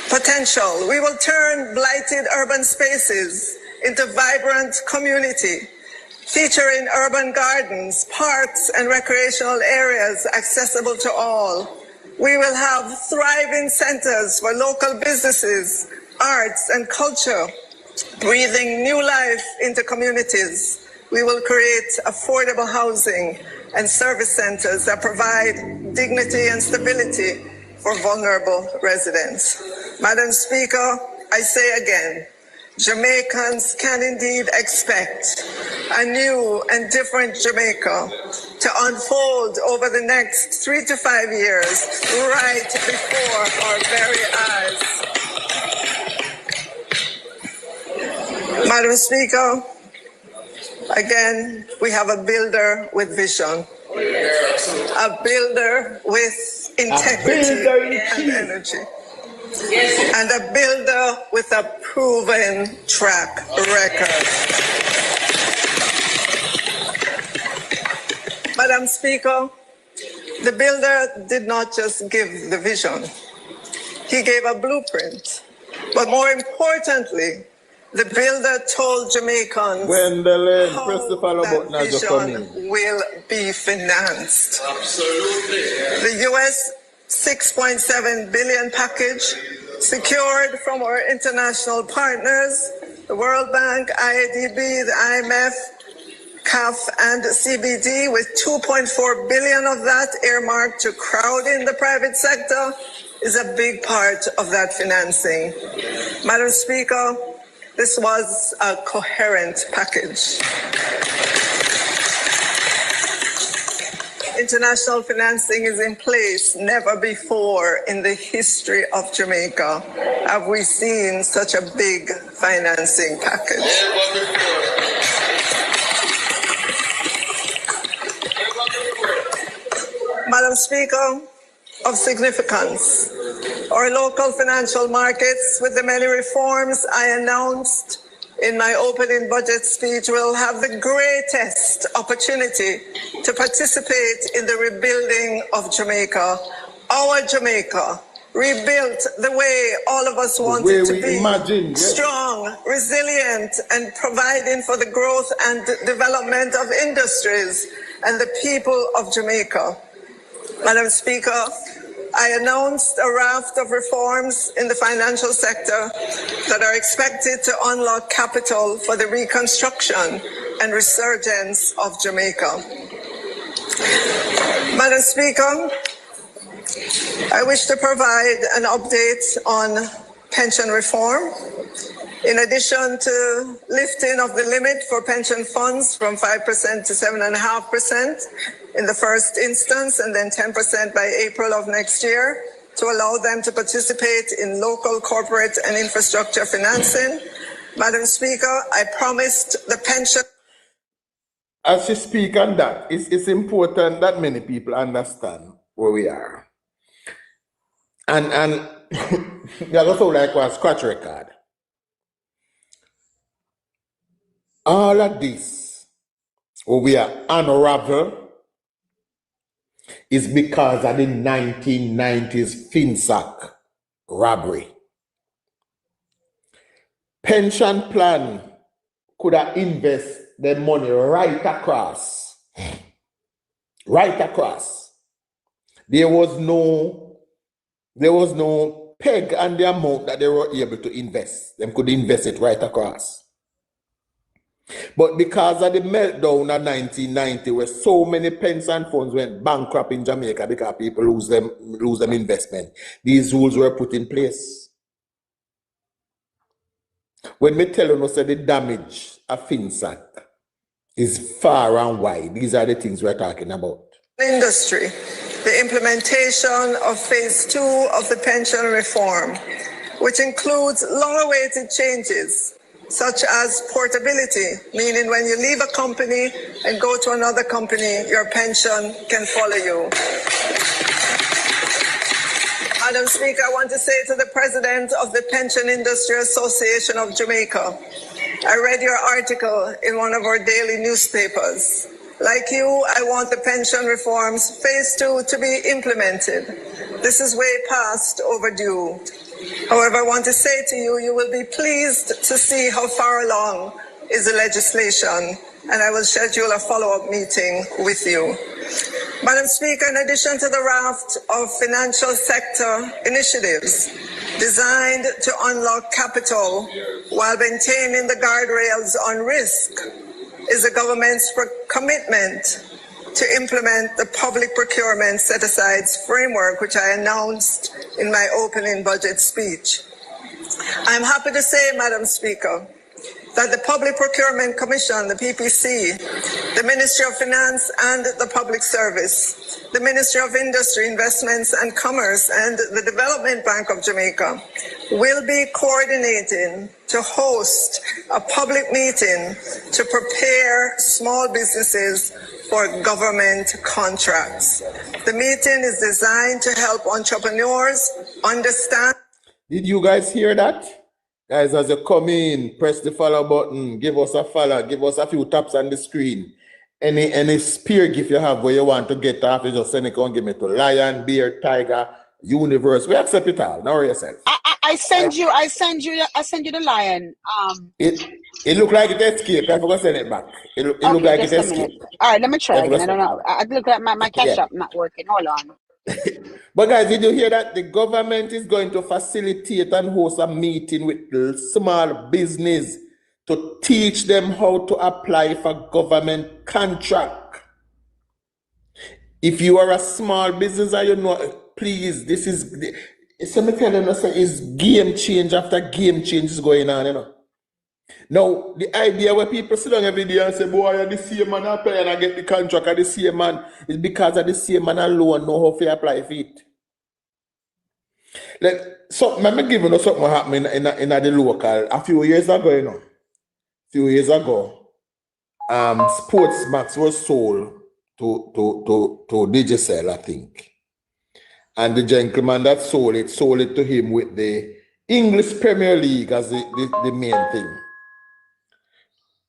potential. We will turn blighted urban spaces into vibrant community, featuring urban gardens, parks, and recreational areas accessible to all. We will have thriving centers for local businesses, arts, and culture, breathing new life into communities. We will create affordable housing and service centers that provide dignity and stability for vulnerable residents. Madam Speaker, I say again, Jamaicans can indeed expect a new and different Jamaica to unfold over the next 3 to 5 years, right before our very eyes. Madam Speaker, again, we have a builder with vision, a builder with integrity and energy. And a builder with a proven track record. Madam Speaker, the builder did not just give the vision. He gave a blueprint. But more importantly, the builder told Jamaicans press the follow how button that as you come in. vision will be financed. Absolutely. The U.S. $6.7 billion package secured from our international partners, the World Bank, IADB, the IMF, CAF, and CBD, with $2.4 billion of that earmarked to crowd in the private sector, is a big part of that financing. Madam Speaker, This was a coherent package. International financing is in place. Never before in the history of Jamaica have we seen such a big financing package. Madam Speaker, of significance, our local financial markets, with the many reforms I announced in my opening budget speech, will have the greatest opportunity to participate in the rebuilding of Jamaica, our Jamaica, rebuilt the way all of us want it to be, strong, resilient, and providing for the growth and development of industries and the people of Jamaica. Madam Speaker, I announced a raft of reforms in the financial sector that are expected to unlock capital for the reconstruction and resurgence of Jamaica. Madam Speaker, I wish to provide an update on pension reform. In addition to lifting of the limit for pension funds from 5% to 7.5% in the first instance, and then 10% by April of next year, to allow them to participate in local corporate and infrastructure financing. Madam Speaker, I promised the pension. As you speak on that, it's important that many people understand where we are. And you also like a scratch record. All of this, where we are unraveled, is because of the 1990s FinSac robbery. Pension plan could have invested the money right across. Right across. There was no peg on the amount that they were able to invest. They could invest it right across. But because of the meltdown of 1990, where so many pension funds went bankrupt in Jamaica because people lose them investment, these rules were put in place. When me tell you, say the damage of FinSac is far and wide, these are the things we're talking about. Industry, the implementation of phase 2 of the pension reform, which includes long-awaited changes such as portability, meaning when you leave a company and go to another company, your pension can follow you. Madam Speaker, I want to say to the President of the Pension Industry Association of Jamaica, I read your article in one of our daily newspapers. Like you, I want the pension reforms phase 2 to be implemented. This is way past overdue. However, I want to say to you, you will be pleased to see how far along is the legislation, and I will schedule a follow-up meeting with you. Madam Speaker, in addition to the raft of financial sector initiatives designed to unlock capital while maintaining the guardrails on risk, is the government's commitment to implement the public procurement set-asides framework, which I announced in my opening budget speech. I'm happy to say, Madam Speaker, that the Public Procurement Commission, the PPC, the Ministry of Finance and the Public Service, the Ministry of Industry, Investments and Commerce, and the Development Bank of Jamaica will be coordinating to host a public meeting to prepare small businesses for government contracts. The meeting is designed to help entrepreneurs understand. Did you guys hear that? Guys, as you come in, press the follow button, give us a follow, give us a few taps on the screen. Any spear gift you have where you want to get off, you just send it and give me to lion, bear, tiger, universe. We accept it all. Now yourself. I send you the lion. It looked like it escaped. I forgot to send it back. It looked like it escaped. All right, let me try again. I don't know. I look like my catch up not working. Hold on. But guys, did you hear that the government is going to facilitate and host a meeting with small business to teach them how to apply for government contract? If you are a small business and you know, please, this is, somebody telling us it's game change after game change is going on, you know. Now, the idea where people sit down every day and say, boy, you're the same man apply and I get the contract of the same man, is because of the same man alone know how to apply for it. Like, so, let me give you something happening in the local. A few years ago, you know, Sportsmax was sold to Digicel, I think. And the gentleman that sold it to him with the English Premier League as the main thing.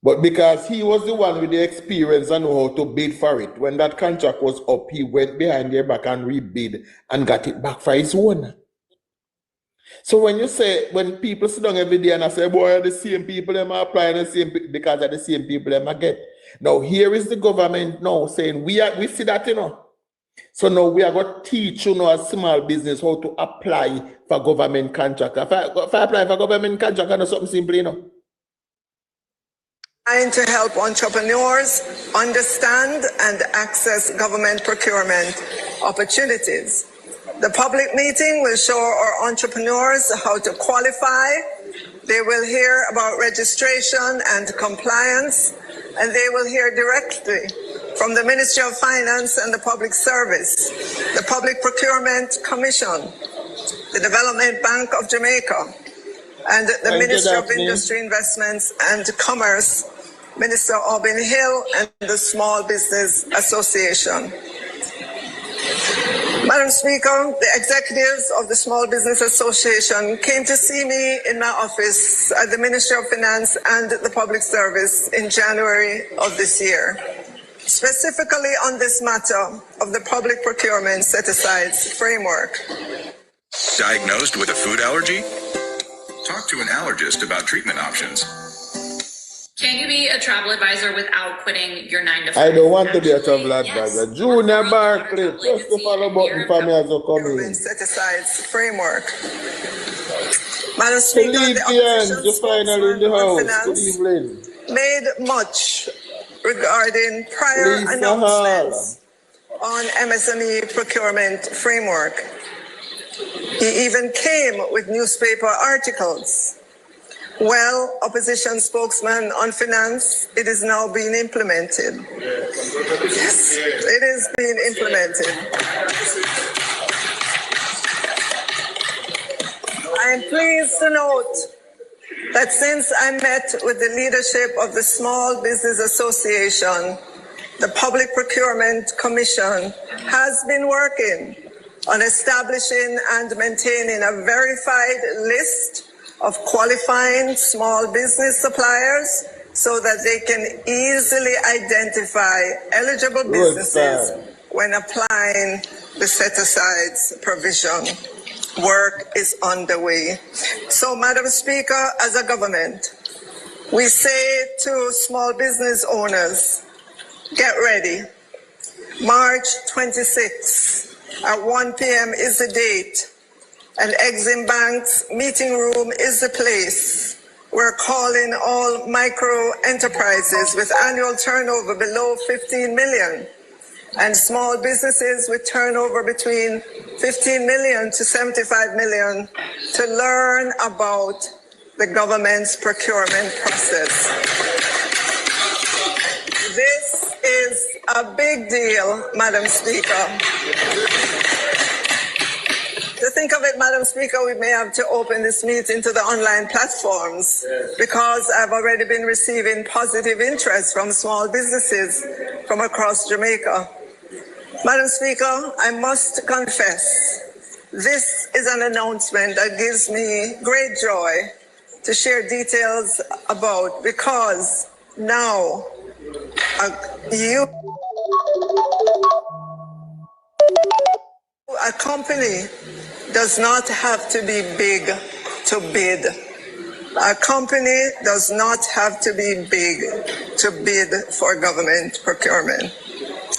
But because he was the one with the experience and know how to bid for it, when that contract was up, he went behind their back and rebid and got it back for his own. So when you say, when people sit down every day and I say, boy, the same people them are applying the same because of the same people them I get. Now here is the government now saying we see that, you know. So now we are going to teach you know a small business how to apply for government contract. If I apply for government contract, I know something simple, you know. Trying to help entrepreneurs understand and access government procurement opportunities. The public meeting will show our entrepreneurs how to qualify. They will hear about registration and compliance, and they will hear directly from the Ministry of Finance and the Public Service, the Public Procurement Commission, the Development Bank of Jamaica, and the Ministry of Industry, Investments and Commerce, Minister Aubin Hill, and the Small Business Association. Madam Speaker, the executives of the Small Business Association came to see me in my office at the Ministry of Finance and the Public Service in January of this year, specifically on this matter of the public procurement set-asides framework. Diagnosed with a food allergy? Talk to an allergist about treatment options. Can you be a travel advisor without quitting your 9 to 5? I don't want to be a travel advisor. Yes. Junior Barclay, just to follow button for me as a coming. Set-asides framework. Madam Speaker, the opposition finally in the house. Good evening. Made much regarding prior announcements on MSME procurement framework. He even came with newspaper articles. Well, opposition spokesman on finance, it is now being implemented. Yes, it is being implemented. I am pleased to note that since I met with the leadership of the Small Business Association, the Public Procurement Commission has been working on establishing and maintaining a verified list of qualifying small business suppliers so that they can easily identify eligible businesses when applying the set-asides provision. Work is underway. So, Madam Speaker, as a government, we say to small business owners, get ready. March 26th at 1 p.m. is the date. And Exim Bank's meeting room is the place. We're calling all micro enterprises with annual turnover below 15 million and small businesses with turnover between 15 million to 75 million to learn about the government's procurement process. This is a big deal, Madam Speaker. To think of it, Madam Speaker, we may have to open this meeting to the online platforms because I've already been receiving positive interest from small businesses from across Jamaica. Madam Speaker, I must confess, this is an announcement that gives me great joy to share details about because now a company does not have to be big to bid. A company does not have to be big to bid for government procurement.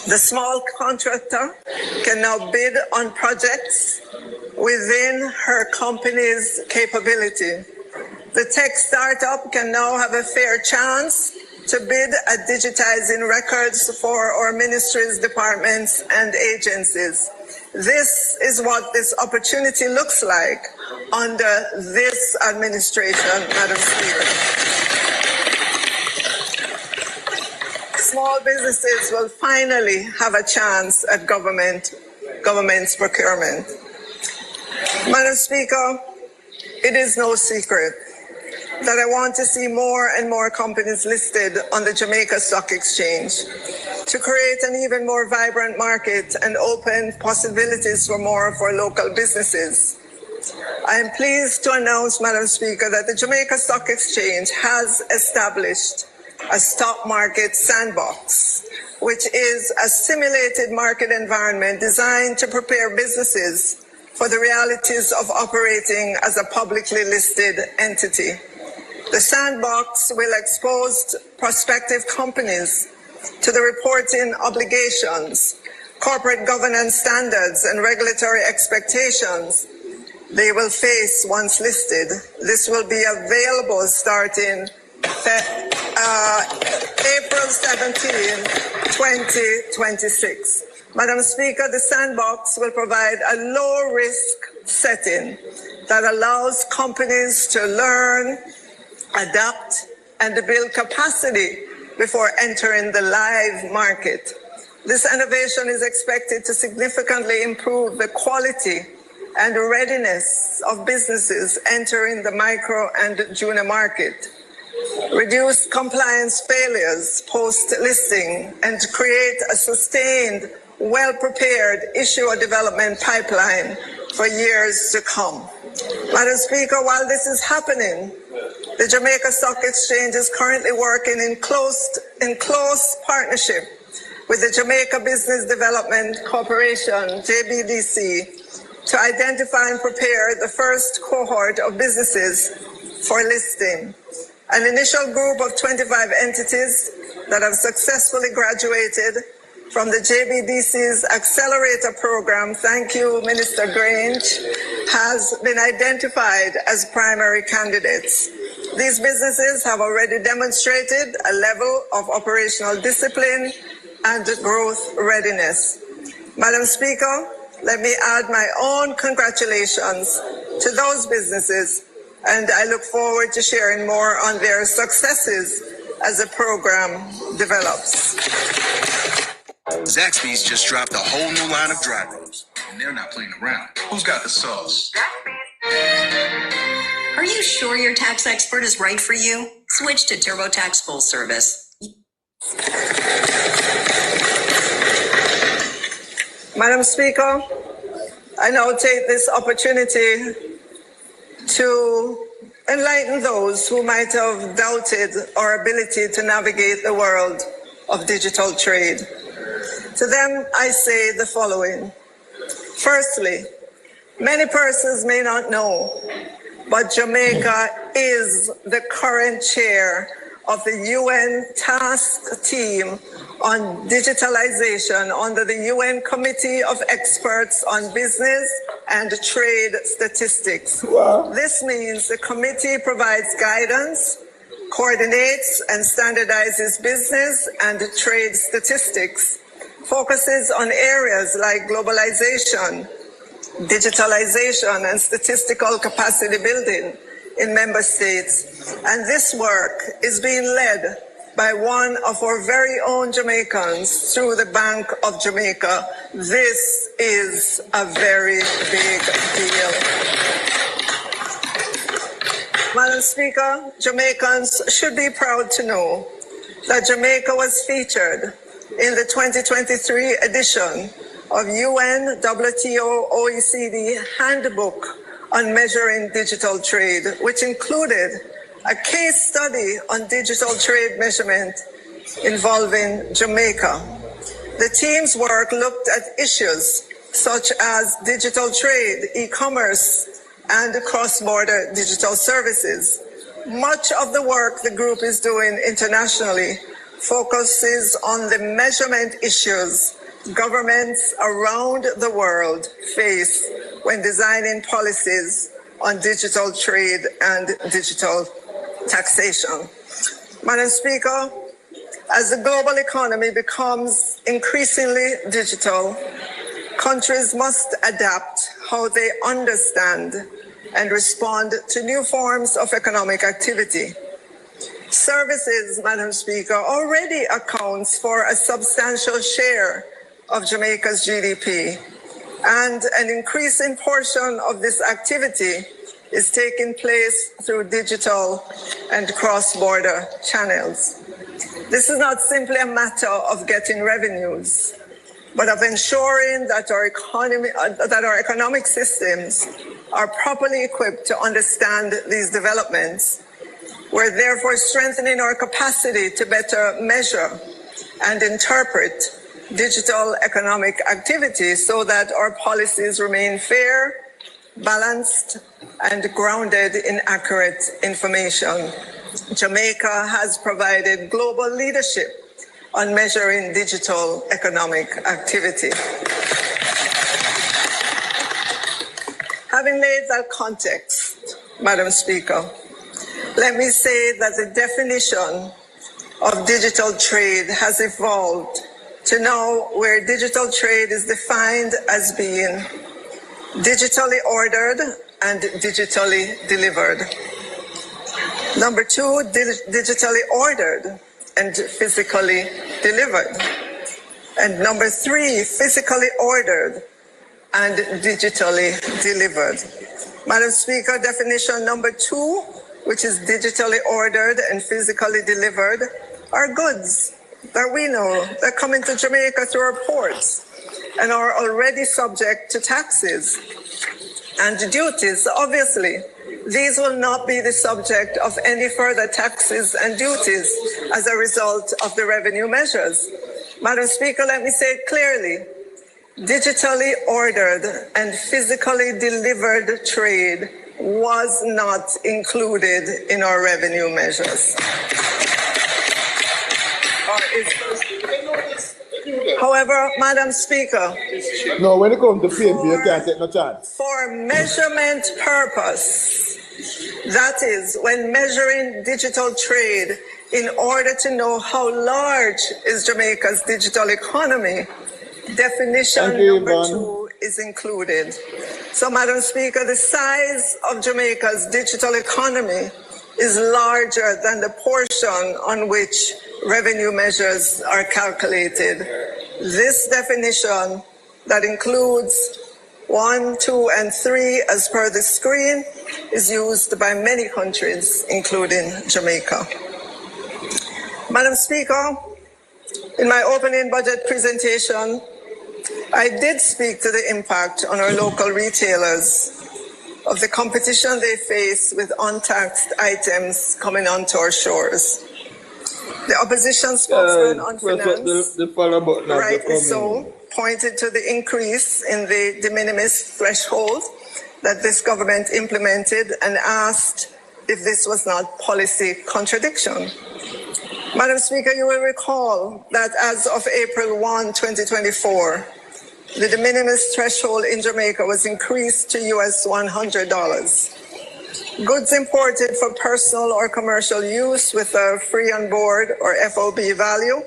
The small contractor can now bid on projects within her company's capability. The tech startup can now have a fair chance to bid at digitizing records for our ministries, departments, and agencies. This is what this opportunity looks like under this administration, Madam Speaker. small businesses will finally have a chance at government's procurement. Madam Speaker, it is no secret that I want to see more and more companies listed on the Jamaica Stock Exchange to create an even more vibrant market and open possibilities for more for local businesses. I am pleased to announce, Madam Speaker, that the Jamaica Stock Exchange has established a stock market sandbox, which is a simulated market environment designed to prepare businesses for the realities of operating as a publicly listed entity. The sandbox will expose prospective companies to the reporting obligations, corporate governance standards, and regulatory expectations they will face once listed. This will be available starting April 17, 2026. Madam Speaker, the sandbox will provide a low-risk setting that allows companies to learn, adapt, and build capacity before entering the live market. This innovation is expected to significantly improve the quality and readiness of businesses entering the micro and junior market, reduce compliance failures post-listing, and create a sustained, well-prepared issuer development pipeline for years to come. Madam Speaker, while this is happening, the Jamaica Stock Exchange is currently working in close partnership with the Jamaica Business Development Corporation, JBDC, to identify and prepare the first cohort of businesses for listing. An initial group of 25 entities that have successfully graduated from the JBDC's Accelerator program, thank you, Minister Grange, has been identified as primary candidates. These businesses have already demonstrated a level of operational discipline and growth readiness. Madam Speaker, let me add my own congratulations to those businesses, and I look forward to sharing more on their successes as the program develops. Zaxby's just dropped a whole new line of dry rolls, and they're not playing around. Who's got the sauce? Are you sure your tax expert is right for you? Switch to TurboTax Full Service. Madam Speaker, I now take this opportunity to enlighten those who might have doubted our ability to navigate the world of digital trade. To them, I say the following. Firstly, many persons may not know, but Jamaica is the current chair of the UN Task Team on Digitalization under the UN Committee of Experts on Business and Trade Statistics. Wow. This means the committee provides guidance, coordinates and standardizes business and trade statistics, focuses on areas like globalization, digitalization, and statistical capacity building in member states. And this work is being led by one of our very own Jamaicans through the Bank of Jamaica. This is a very big deal. Madam Speaker, Jamaicans should be proud to know that Jamaica was featured in the 2023 edition of UN WTO OECD Handbook on Measuring Digital Trade, which included a case study on digital trade measurement involving Jamaica. The team's work looked at issues such as digital trade, e-commerce, and cross-border digital services. Much of the work the group is doing internationally focuses on the measurement issues governments around the world face when designing policies on digital trade and digital taxation. Madam Speaker, as the global economy becomes increasingly digital, countries must adapt how they understand and respond to new forms of economic activity. Services, Madam Speaker, already accounts for a substantial share of Jamaica's GDP, and an increasing portion of this activity is taking place through digital and cross-border channels. This is not simply a matter of getting revenues, but of ensuring that our economic systems are properly equipped to understand these developments. We're therefore strengthening our capacity to better measure and interpret digital economic activity so that our policies remain fair, balanced, and grounded in accurate information. Jamaica has provided global leadership on measuring digital economic activity. Having laid that context, Madam Speaker, let me say that the definition of digital trade has evolved to now where digital trade is defined as being digitally ordered and digitally delivered. Number two, digitally ordered and physically delivered. And number three, physically ordered and digitally delivered. Madam Speaker, definition number two, which is digitally ordered and physically delivered, are goods that we know that come into Jamaica through our ports and are already subject to taxes and duties. Obviously, these will not be the subject of any further taxes and duties as a result of the revenue measures. Madam Speaker, let me say it clearly. Digitally ordered and physically delivered trade was not included in our revenue measures. However, Madam Speaker, no, when it comes to PNP, you can't take no chance. For measurement purpose, that is, when measuring digital trade in order to know how large is Jamaica's digital economy, definition number two is included. So, Madam Speaker, the size of Jamaica's digital economy is larger than the portion on which revenue measures are calculated. This definition that includes 1, 2, and 3 as per the screen is used by many countries, including Jamaica. Madam Speaker, in my opening budget presentation, I did speak to the impact on our local retailers of the competition they face with untaxed items coming onto our shores. The opposition spokesman on finance, rightly so, pointed to the increase in the de minimis threshold that this government implemented and asked if this was not policy contradiction. Madam Speaker, you will recall that as of April 1, 2024, the de minimis threshold in Jamaica was increased to US $100. Goods imported for personal or commercial use with a free on board or FOB value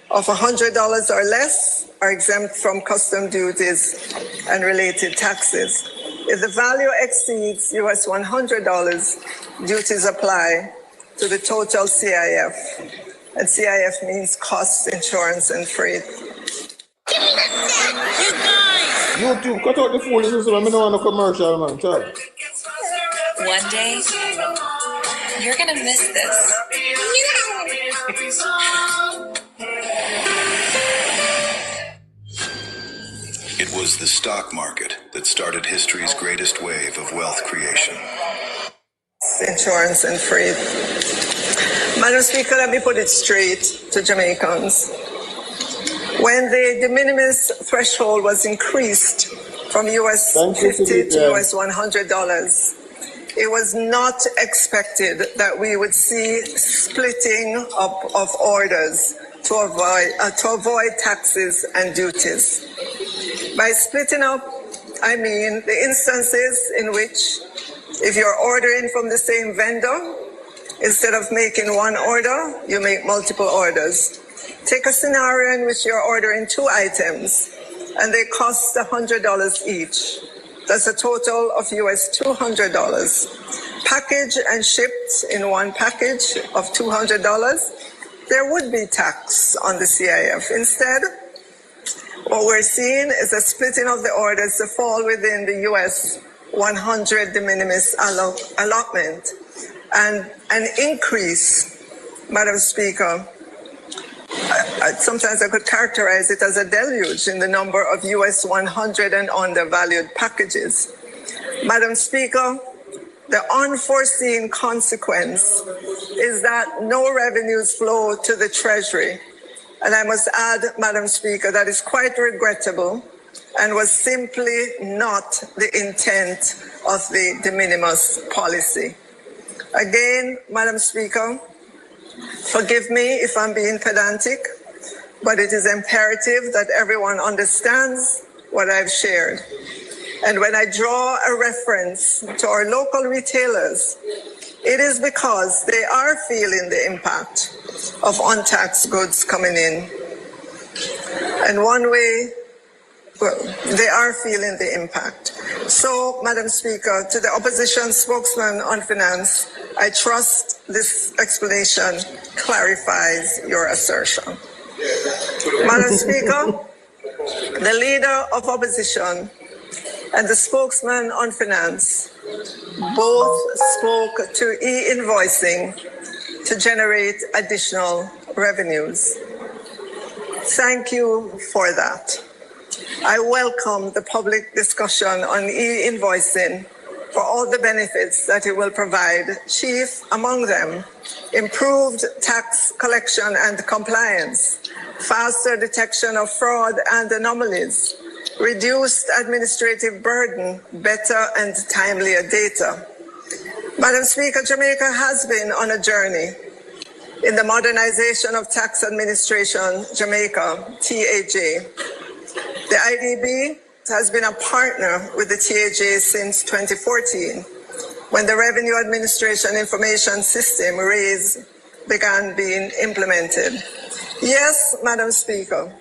of $100 or less are exempt from custom duties and related taxes. If the value exceeds US $100, duties apply to the total CIF. And CIF means costs, insurance, and freight. YouTube, cut out the foolishness, so I don't want a commercial, man. Sorry. One day, you're gonna miss this. It was the stock market that started history's greatest wave of wealth creation. Insurance and freight. Madam Speaker, let me put it straight to Jamaicans. When the de minimis threshold was increased from US $50 to US $100, it was not expected that we would see splitting up of orders to avoid taxes and duties. By splitting up, I mean the instances in which if you're ordering from the same vendor, instead of making one order, you make multiple orders. Take a scenario in which you're ordering 2 items and they cost $100 each. That's a total of US $200. packaged and shipped in one package of $200, there would be tax on the CIF. Instead, what we're seeing is a splitting of the orders to fall within the US 100 de minimis allotment and an increase, Madam Speaker. Sometimes I could characterize it as a deluge in the number of US 100 and undervalued packages. Madam Speaker, the unforeseen consequence is that no revenues flow to the Treasury. And I must add, Madam Speaker, that is quite regrettable and was simply not the intent of the de minimis policy. Again, Madam Speaker, forgive me if I'm being pedantic, but it is imperative that everyone understands what I've shared. And when I draw a reference to our local retailers, it is because they are feeling the impact of untaxed goods coming in. And one way, well, they are feeling the impact. So, Madam Speaker, to the opposition spokesman on finance, I trust this explanation clarifies your assertion. Madam Speaker, the leader of opposition and the spokesman on finance both spoke to e-invoicing to generate additional revenues. Thank you for that. I welcome the public discussion on e-invoicing for all the benefits that it will provide, chief among them, improved tax collection and compliance, faster detection of fraud and anomalies, reduced administrative burden, better and timelier data. Madam Speaker, Jamaica has been on a journey in the modernization of tax administration, Jamaica, TAJ. The IDB has been a partner with the TAJ since 2014, when the Revenue Administration Information System, RAISE, began being implemented. Yes, Madam Speaker,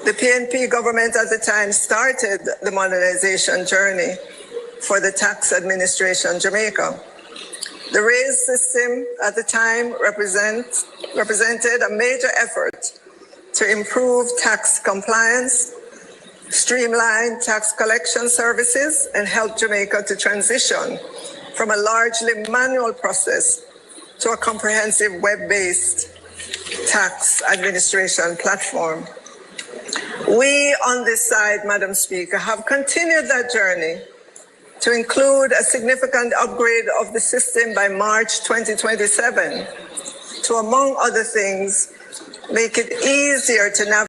the PNP government at the time started the modernization journey for the tax administration Jamaica. The RAISE system at the time represented a major effort to improve tax compliance, streamline tax collection services, and help Jamaica to transition from a largely manual process to a comprehensive web-based tax administration platform. We on this side, Madam Speaker, have continued that journey to include a significant upgrade of the system by March 2027 to, among other things, make it easier to navigate